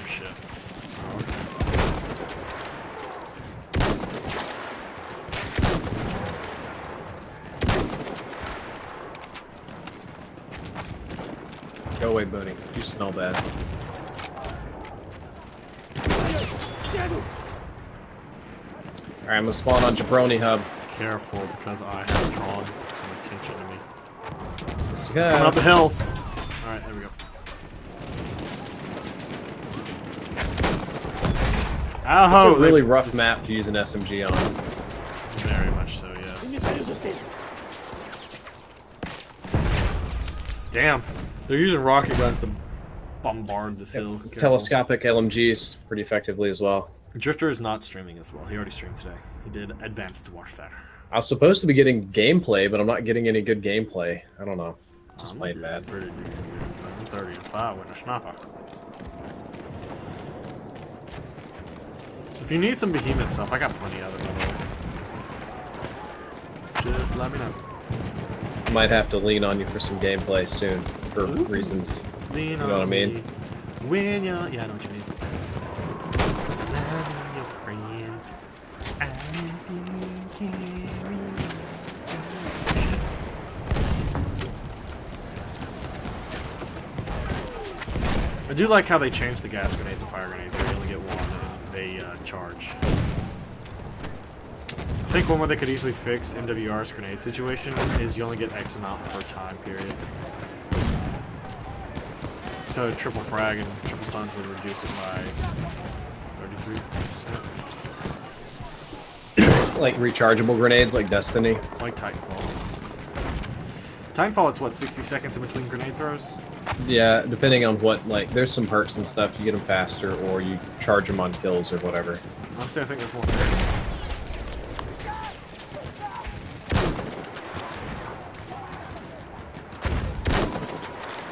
Shit. Go away, Booney. You smell bad. Tiens-vous. Alright, I'm gonna spawn on Jabroni Hub. Careful, because I have drawn some attention to me. Let's Coming up the go. hill. Alright, there we go. Ow, It's a really rough map to use an SMG on. Very much so, yes. Une mitrailleuse hostile. Damn. They're using rocket guns to bombard this hill. Careful. Telescopic LMGs pretty effectively as well. Drifter is not streaming as well. He already streamed today. He did Advanced Warfare. I was supposed to be getting gameplay, but I'm not getting any good gameplay. I don't know. Just playing bad. Pretty decent. 30-5 with a sniper. If you need some behemoth stuff, I got plenty of it, by the way. Just let me know. I might have to lean on you for some gameplay soon, for reasons. Lean You know what I mean? me when you're... Yeah, I know what you mean. I'm your friend. I will carry you. I do like how they changed the gas grenades and fire grenades. You only get one and they charge. I think one way they could easily fix MWR's grenade situation is you only get X amount per time period. So triple frag and triple stuns would reduce it by 33%. Like rechargeable grenades, like Destiny. Like Titanfall. Titanfall, it's what, 60 seconds in between grenade throws? Yeah, depending on what, like, there's some perks and stuff. You get them faster, or you charge them on kills or whatever. Honestly, I think that's more fair.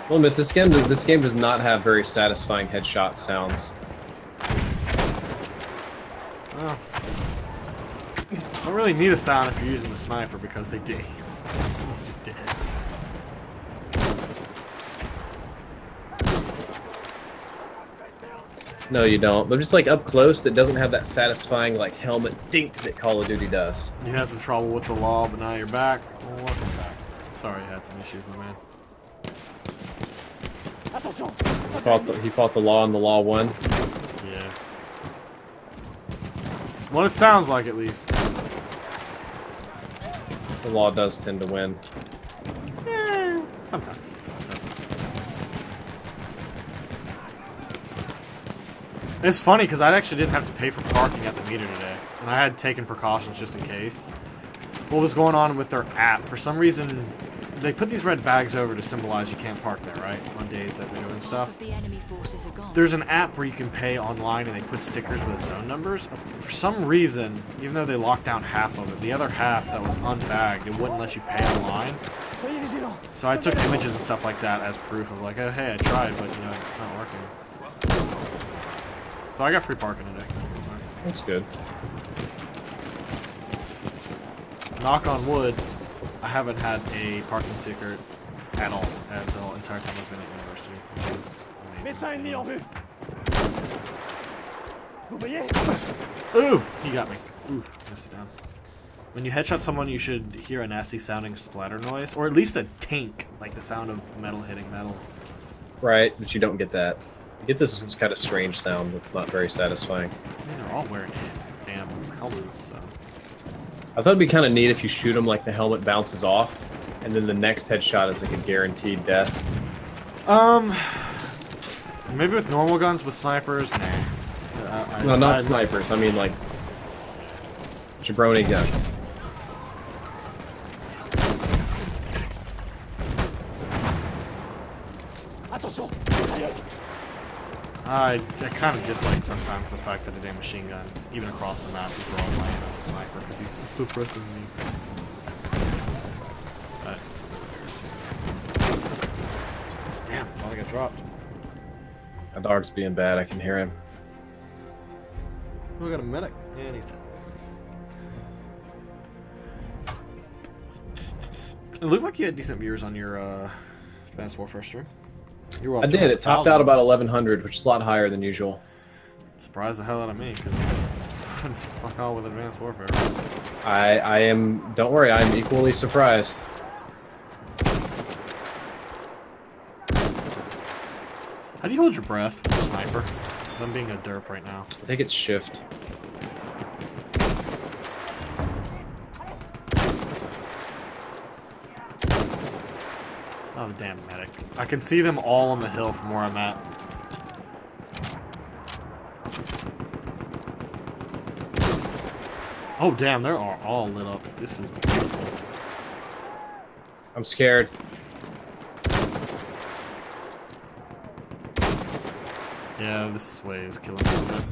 Well, admit this game does not have very satisfying headshot sounds. Oh. Don't really need a sound if you're using the sniper because they did. Just did. No, you don't. But just like up close, it doesn't have that satisfying like helmet dink that Call of Duty does. You had some trouble with the law, but now you're back. Well, welcome back. Sorry you had some issues, my man. He fought the law and the law won. Yeah. It's what it sounds like, at least. The law does tend to win. Sometimes. It's funny because I actually didn't have to pay for parking at the meter today, and I had taken precautions just in case. What was going on with their app? For some reason, they put these red bags over to symbolize you can't park there, right? On days that they're doing stuff. The enemy forces are gone. There's an app where you can pay online and they put stickers with zone numbers. For some reason, even though they locked down half of it, the other half that was unbagged, it wouldn't let you pay online. So I took images and stuff like that as proof of like, oh hey, I tried, but you know, it's not working. So I got free parking today. That's good. Knock on wood, I haven't had a parking ticket at all at the entire time I've been at university, which is amazing. Ooh, he got me. Ooh, messed it down. When you headshot someone, you should hear a nasty sounding splatter noise, or at least a tink, like the sound of metal hitting metal. Right, but you don't get that. You get this kind of strange sound that's not very satisfying. I mean, they're all wearing damn helmets, so. I thought it'd be kind of neat if you shoot them like the helmet bounces off, and then the next headshot is like a guaranteed death. Maybe with normal guns, with snipers, nah. No, not snipers. I mean like jabroni guns. I kind of dislike sometimes the fact that a damn machine gun, even across the map, people are all playing as a sniper because he's foot pressing me. But it's a little bigger too. Damn, thought I got dropped. My dog's being bad. I can hear him. Oh, I got a medic. And he's dead. It looked like you had decent viewers on your Advanced Warfare stream. You were up I to did. It topped 1,000. out about 1,100, which is a lot higher than usual. Surprised the hell out of me, because fuck all with Advanced Warfare. I am. Don't worry. I am equally surprised. How do you hold your breath with a sniper? Because I'm being a derp right now. I think it's shift. Oh, damn medic. I can see them all on the hill from where I'm at. Oh, damn, they are all lit up. This is beautiful. I'm scared. Yeah, this way is killing me a little bit.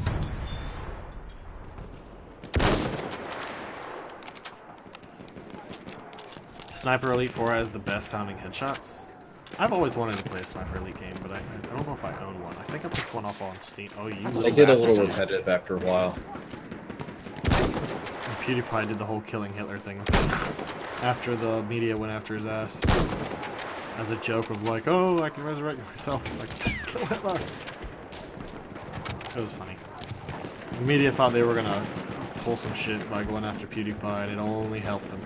Sniper Elite 4 has the best sounding headshots. I've always wanted to play a Sniper Elite game, but I don't know if I own one. I think I picked one up on Steam. Oh, you They get a little repetitive after a while. And PewDiePie did the whole killing Hitler thing with him after the media went after his ass. As a joke of like, oh, I can resurrect myself. Like, just kill Hitler. It was funny. The media thought they were gonna pull some shit by going after PewDiePie, and it only helped them.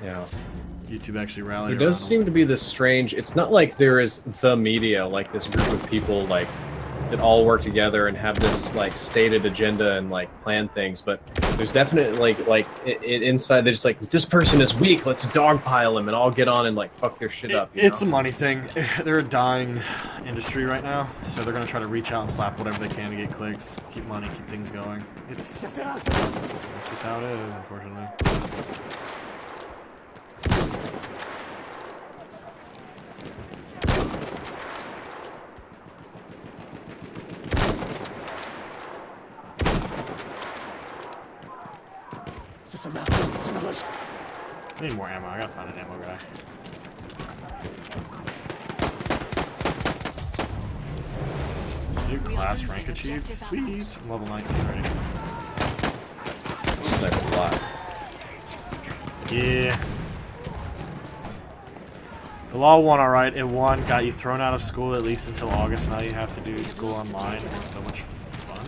Yeah. YouTube actually rallied There around does him. seem to be this strange. It's not like there is the media, like this group of people, like that all work together and have this like stated agenda and like plan things. But there's definitely inside they're just like, this person is weak. Let's dogpile him and all get on and like fuck their shit up. You It's know? a money thing. They're a dying industry right now, so they're gonna try to reach out and slap whatever they can to get clicks, keep money, keep things going. It's just how it is, unfortunately. I need more ammo. I gotta find an ammo guy. New class rank achieved. Sweet. I'm level 19 already. Sniper a lot. Yeah. The law won alright. It won. Got you thrown out of school at least until August. Now you have to do school online. It's so much fun.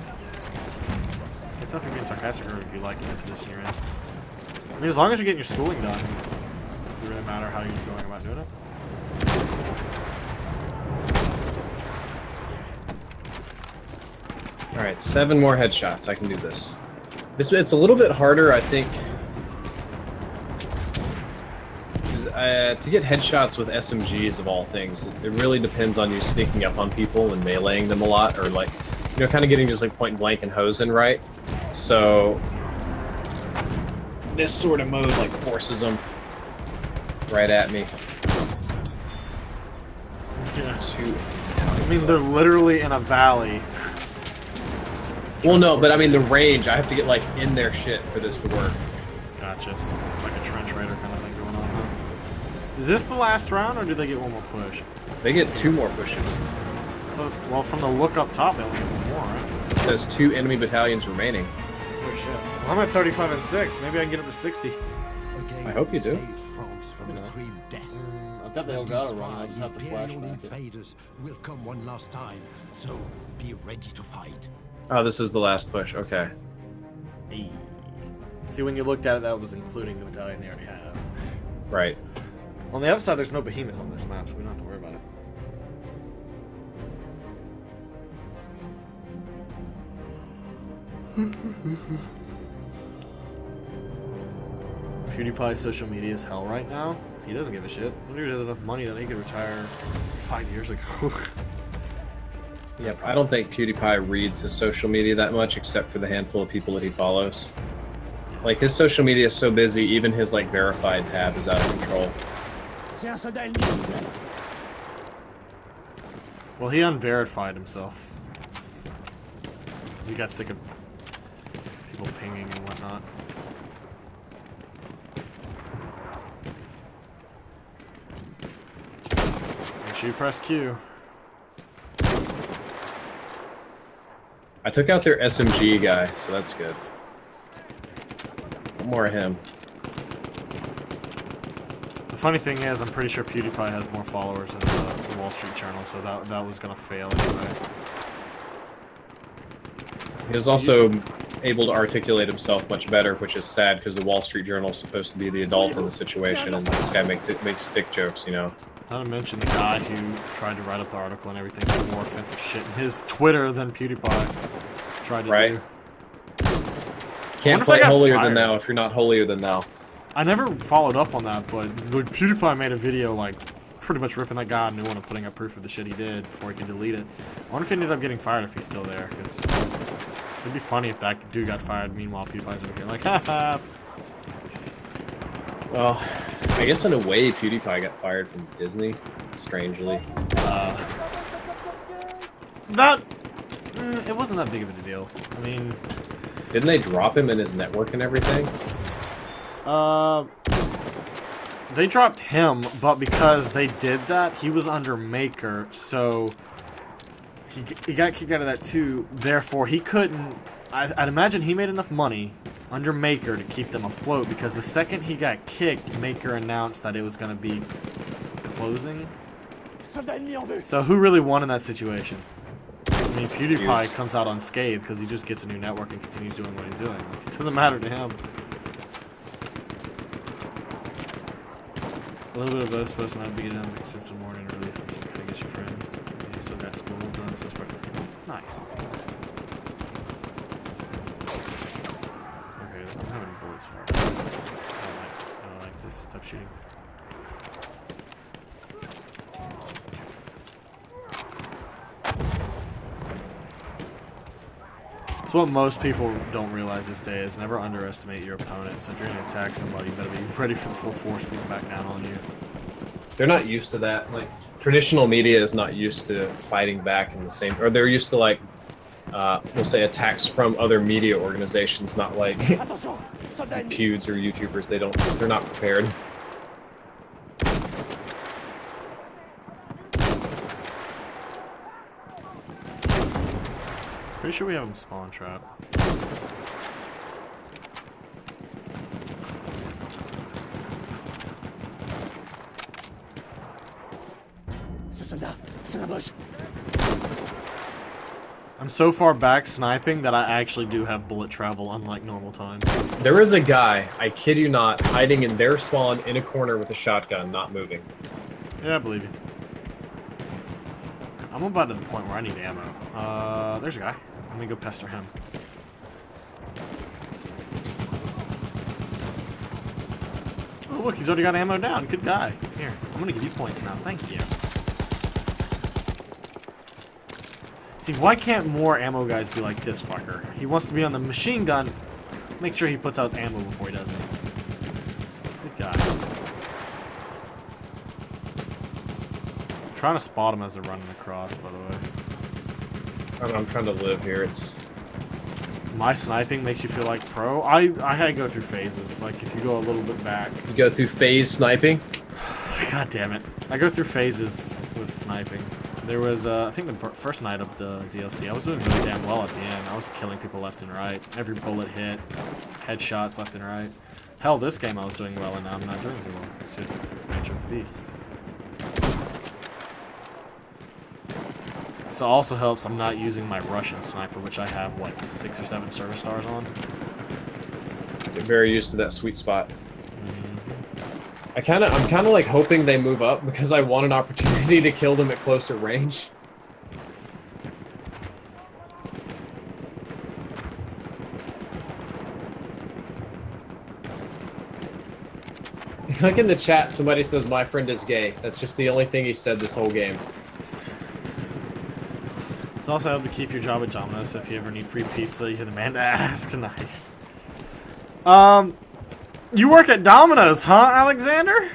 It's tough if you're being sarcastic or if you like the position you're in. I mean, as long as you're getting your schooling done, does it really matter how you're going about doing it? All right, 7 more headshots. I can do this. It's a little bit harder, I think. To get headshots with SMGs of all things, it really depends on you sneaking up on people and meleeing them a lot, or like, you know, kind of getting just like point blank and hosing right. So this sort of mode like forces them right at me. Yeah. I mean, they're literally in a valley. Well, no, but I mean the range. I have to get like in their shit for this to work. Gotcha. It's like a trench raider kind of thing going on. Huh? Is this the last round, or do they get one more push? They get 2 more pushes. So, well, from the look up top, they only get one more, right? It says 2 enemy battalions remaining. Oh shit. Well, I'm at 35 and 6. Maybe I can get up to 60. I hope you do. You know. I've got the Elgato running. I'll just have to flashback it. Invaders will come one last time, so be ready to fight. Oh, this is the last push. Okay. Hey. See, when you looked at it, that was including the battalion they already have. Right. On the upside, there's no behemoth on this map, so we don't have to worry about it. PewDiePie's social media is hell right now. He doesn't give a shit. The dude has enough money that he could retire 5 years ago. Yep, I don't think PewDiePie reads his social media that much, except for the handful of people that he follows. Like, his social media is so busy, even his, like, verified tab is out of control. Well, he unverified himself. He got sick of people pinging and whatnot. Make sure you press Q. I took out their SMG guy, so that's good. One more of him. The funny thing is, I'm pretty sure PewDiePie has more followers than the Wall Street Journal, so that was gonna fail anyway. He was also able to articulate himself much better, which is sad because the Wall Street Journal is supposed to be the adult in the situation, and this guy makes dick jokes, you know. Not to mention the guy who tried to write up the article and everything had more offensive shit in his Twitter than PewDiePie tried to do. Can't play holier than thou if you're not holier than thou. I never followed up on that, but like, PewDiePie made a video like pretty much ripping that guy a new one and putting up proof of the shit he did before he could delete it. I wonder if he ended up getting fired if he's still there, because it'd be funny if that dude got fired. Meanwhile, PewDiePie's over here like, haha. Well, I guess in a way, PewDiePie got fired from Disney, strangely. It wasn't that big of a deal. I mean, didn't they drop him in his network and everything? They dropped him, but because they did that, he was under Maker, so he got kicked out of that too. Therefore, he couldn't. I'd imagine he made enough money under Maker to keep them afloat, because the second he got kicked, Maker announced that it was going to be closing. So who really won in that situation? I mean, PewDiePie comes out unscathed because he just gets a new network and continues doing what he's doing. Like, it doesn't matter to him. A little bit of both supposed to not be done because it's the morning early. So kind of get your friends. You still got school done, so it's practically nice. Okay, I'm having bullets for it. I don't like this. Stop shooting. So what most people don't realize this day is never underestimate your opponent. So if you're going to attack somebody, you better be ready for the full force coming back down on you. They're not used to that. Like, traditional media is not used to fighting back in the same, or they're used to like, we'll say attacks from other media organizations, not like Pewds or YouTubers. They're not prepared. Pretty sure we have them spawn trap. I'm so far back sniping that I actually do have bullet travel, unlike normal time. There is a guy, I kid you not, hiding in their spawn in a corner with a shotgun, not moving. Yeah, I believe you. I'm about to the point where I need ammo. There's a guy. Let me go pester him. Oh, look, he's already got ammo down. Good guy. Here, I'm gonna give you points now. Thank you. See, why can't more ammo guys be like this fucker? He wants to be on the machine gun. Make sure he puts out ammo before he does it. Good guy. I'm trying to spot him as they're running across, by the way. I'm trying to live here. It's my sniping makes you feel like pro. I had to go through phases. Like if you go a little bit back. You go through phase sniping? God damn it. I go through phases with sniping. There was, I think the first night of the DLC, I was doing really damn well at the end. I was killing people left and right. Every bullet hit. Headshots left and right. Hell, this game I was doing well and now I'm not doing so well. It's just the nature of the beast. So it also helps I'm not using my Russian sniper, which I have, what, 6 or 7 service stars on? Get very used to that sweet spot. I'm kind of like hoping they move up because I want an opportunity to kill them at closer range. Like in the chat, somebody says my friend is gay. That's just the only thing he said this whole game. It's also helped to keep your job at Domino's, so if you ever need free pizza, you're the man to ask. Nice. You work at Domino's, huh, Alexander?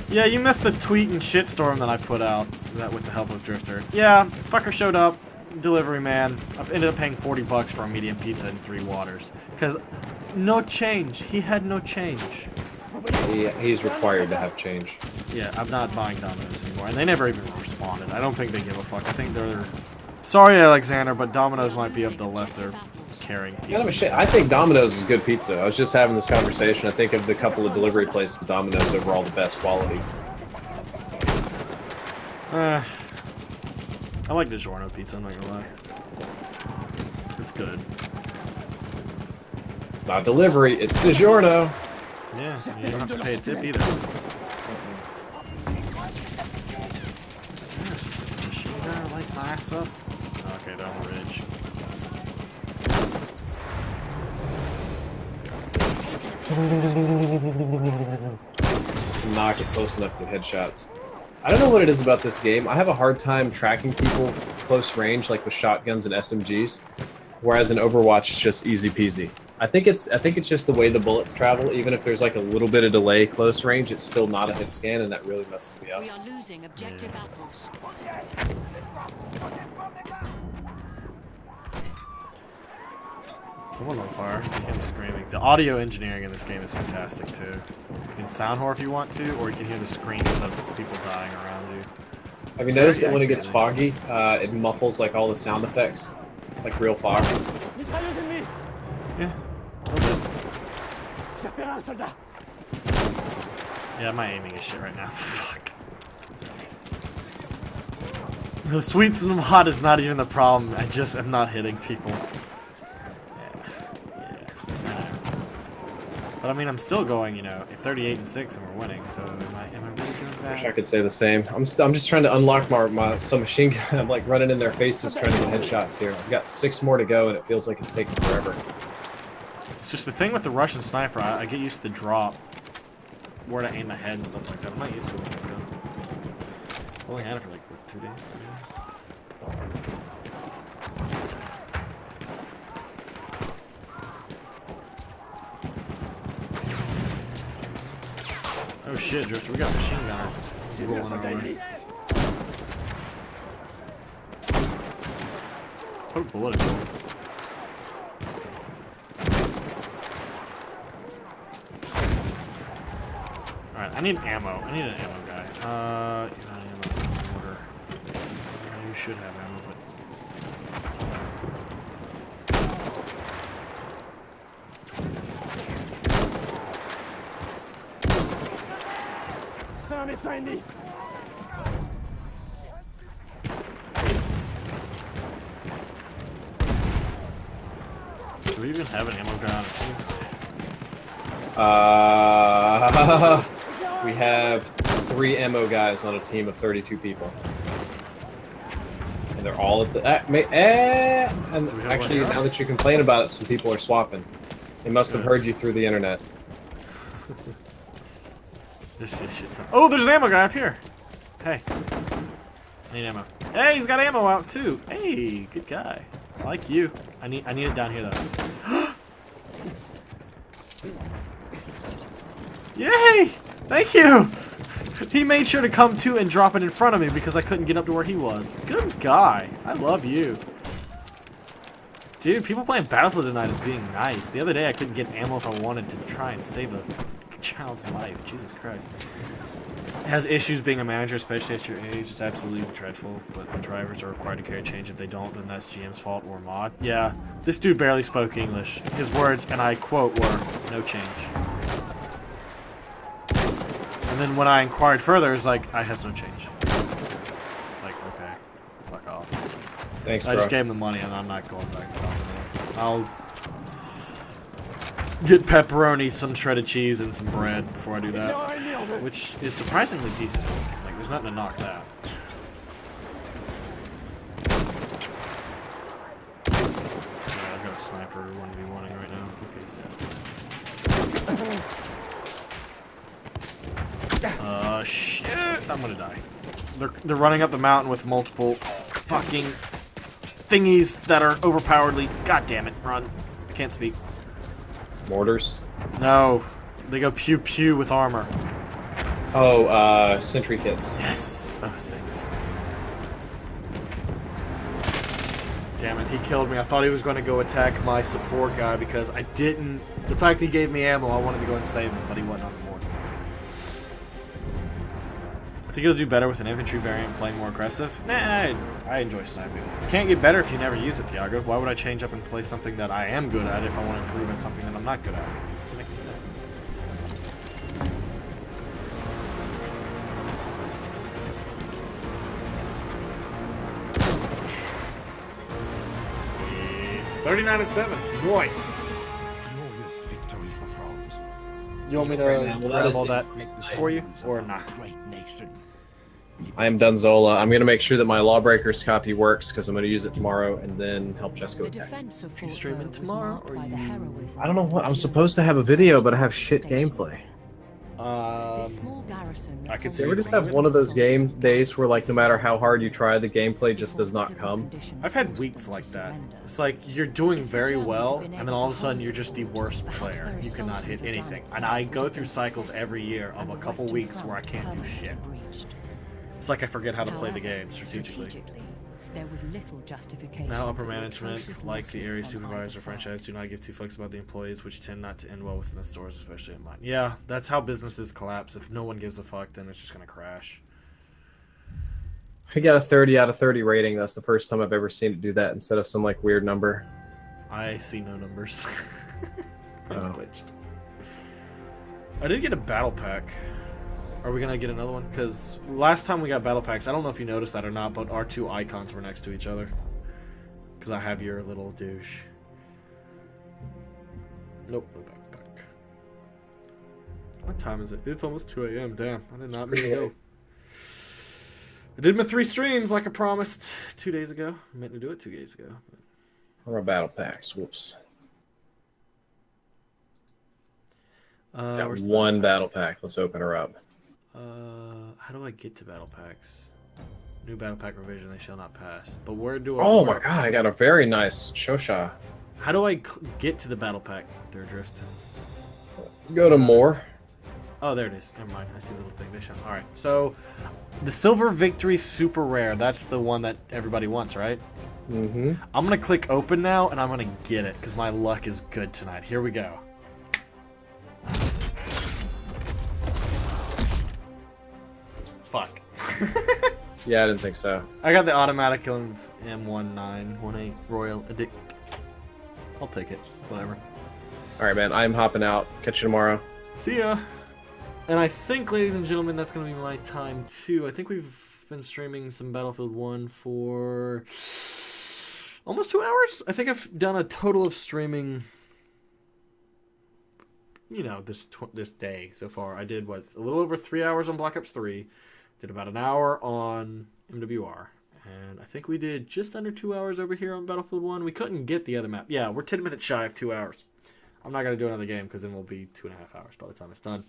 Yeah, you missed the tweet and shitstorm that I put out that with the help of Drift0r. Yeah, fucker showed up, delivery man. I ended up paying $40 for a medium pizza and 3 waters. Because no change. He had no change. He's required to have change. Yeah, I'm not buying Domino's anymore. And they never even responded. I don't think they give a fuck. I think they're... Sorry, Alexander, but Domino's might be of the lesser caring pizza. I think Domino's is good pizza. I was just having this conversation. I think of the couple of delivery places, Domino's overall the best quality. I like DiGiorno pizza, I'm not gonna lie. It's good. It's not delivery, it's DiGiorno. Yeah, you don't have to pay a tip either. There's a machine gun light glass up. Okay, they're on the ridge. Knock it close enough with headshots. I don't know what it is about this game. I have a hard time tracking people close range, like with shotguns and SMGs. Whereas in Overwatch, it's just easy peasy. I think it's just the way the bullets travel. Even if there's like a little bit of delay close range, it's still not a hit scan, and that really messes me up. We are losing objective apples. Someone's on fire. You hear the screaming. The audio engineering in this game is fantastic too. You can sound whore if you want to, or you can hear the screams of people dying around you. Have you noticed that when it gets foggy, it muffles like all the sound effects, like real fog? Yeah. Yeah, my aiming is shit right now. Fuck. The sweet spot is not even the problem. I just am not hitting people. Yeah. But I mean, I'm still going, you know, 38-6 and we're winning. So am I really doing I wish I that? could say the same. I'm just trying to unlock my submachine gun. I'm like running in their faces trying to get headshots here. I've got 6 more to go, and it feels like it's taking forever. It's just the thing with the Russian sniper. I get used to the drop, where to aim ahead and stuff like that. I'm not used to it with this gun. I've only had it for like what, 2 days, 3 days. Oh shit, Drift, we got a machine gunner rolling our way. Put a bullet in it. Alright, I need ammo. I need an ammo guy. You're not ammo order. You should have ammo, but... Sami. Do we even have an ammo guy on the team? We have 3 ammo guys on a team of 32 people. And they're all at the... and actually, now that you complain about it, some people are swapping. They must have heard you through the internet. This is shit ton. Oh, there's an ammo guy up here! Hey. I need ammo. Hey, he's got ammo out too! Hey, good guy. I like you. I need it down here though. Yay! Thank you! He made sure to come to and drop it in front of me because I couldn't get up to where he was. Good guy. I love you. Dude, people playing Battlefield tonight is being nice. The other day I couldn't get ammo if I wanted to try and save a child's life. Jesus Christ. It has issues being a manager, especially at your age. It's absolutely dreadful, but the drivers are required to carry change. If they don't, then that's GM's fault or mod. Yeah, this dude barely spoke English. His words, and I quote, were, "No change." And then when I inquired further, it's like, "I has no change." It's like, okay, fuck off. Thanks, I bro. just gave him the money, and I'm not going back to this. I'll get pepperoni, some shredded cheese, and some bread before I do that, which is surprisingly decent. Like, there's nothing to knock that. Yeah, I've got a sniper 1v1ing right now. Okay, he's dead. Shit! I'm gonna die. They're running up the mountain with multiple fucking thingies that are overpoweredly. God damn it! Run! I can't speak. Mortars? No, they go pew pew with armor. Oh, sentry kits. Yes, those things. Damn it, he killed me. I thought he was going to go attack my support guy because I didn't. The fact he gave me ammo, I wanted to go and save him, but he wasn't on the board. I think he'll do better with an infantry variant playing more aggressive. Nah, I enjoy sniping. You can't get better if you never use it, Thiago. Why would I change up and play something that I am good at if I want to improve at something that I'm not good at? Doesn't make any sense. Sweet. 39-7. Nice. Glorious victory for France. You want me to grab all that for you, or not? Great nation. I am Dunzola. I'm going to make sure that my Lawbreakers copy works because I'm going to use it tomorrow and then help Jessica The with text. defense of You Fort streaming Vaux was tomorrow, marked or by the you- heroism I don't know what. I'm of supposed to have a video, but I have shit gameplay. This small garrison I could Do see you it. ever just have one of those game days where, like, no matter how hard you try, the gameplay just does not come? I've had weeks like that. It's like you're doing very well, and then all of a sudden you're just the worst player. You cannot hit anything. And I go through cycles every year of a couple weeks where I can't do shit. It's like I forget how to play the game strategically. There was little justification. Now upper for the management, atrocious like the area losses on either supervisor side. franchise, do not give two fucks about the employees, which tend not to end well within the stores, especially in mine. Yeah, that's how businesses collapse. If no one gives a fuck, then it's just gonna crash. I got a 30 out of 30 rating. That's the first time I've ever seen it do that instead of some, like, weird number. I see no numbers. It's Oh. glitched. I did get a battle pack. Are we gonna get another one? Because last time we got battle packs, I don't know if you noticed that or not, but our two icons were next to each other. Because I have your little douche. Nope, no backpack. What time is it? It's almost 2 a.m. Damn, I did not mean to go. I did my 3 streams like I promised 2 days ago. I meant to do it 2 days ago. Or battle packs. Whoops. Got Where's one battle pack. Let's open her up. How do I get to battle packs? New battle pack revision, they shall not pass. But where do I... Oh my god, I got a very nice Shosha. How do I get to the battle pack there, Drift? Go to more. Oh, there it is. Never mind. I see the little thing. They show. All right. So, the Silver Victory Super Rare. That's the one that everybody wants, right? Mm-hmm. I'm going to click open now, and I'm going to get it, because my luck is good tonight. Here we go. Fuck. Yeah, I didn't think so. I got the automatic M1918 Royal Edict. I'll take it. It's whatever. All right, man. I'm hopping out. Catch you tomorrow. See ya. And I think, ladies and gentlemen, that's going to be my time, too. I think we've been streaming some Battlefield 1 for almost 2 hours. I think I've done a total of streaming, you know, this day so far. I did, what, a little over 3 hours on Black Ops 3. Did about an hour on MWR. And I think we did just under 2 hours over here on Battlefield 1. We couldn't get the other map. Yeah, we're 10 minutes shy of 2 hours. I'm not going to do another game because then we'll be 2.5 hours by the time it's done.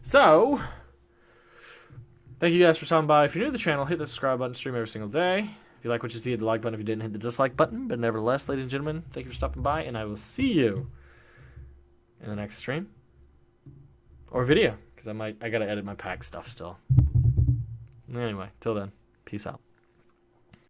So, thank you guys for stopping by. If you're new to the channel, hit the subscribe button. Stream every single day. If you like what you see, hit the like button. If you didn't, hit the dislike button. But nevertheless, ladies and gentlemen, thank you for stopping by. And I will see you in the next stream. Or video. Because I got to edit my pack stuff still. Anyway, till then, peace out.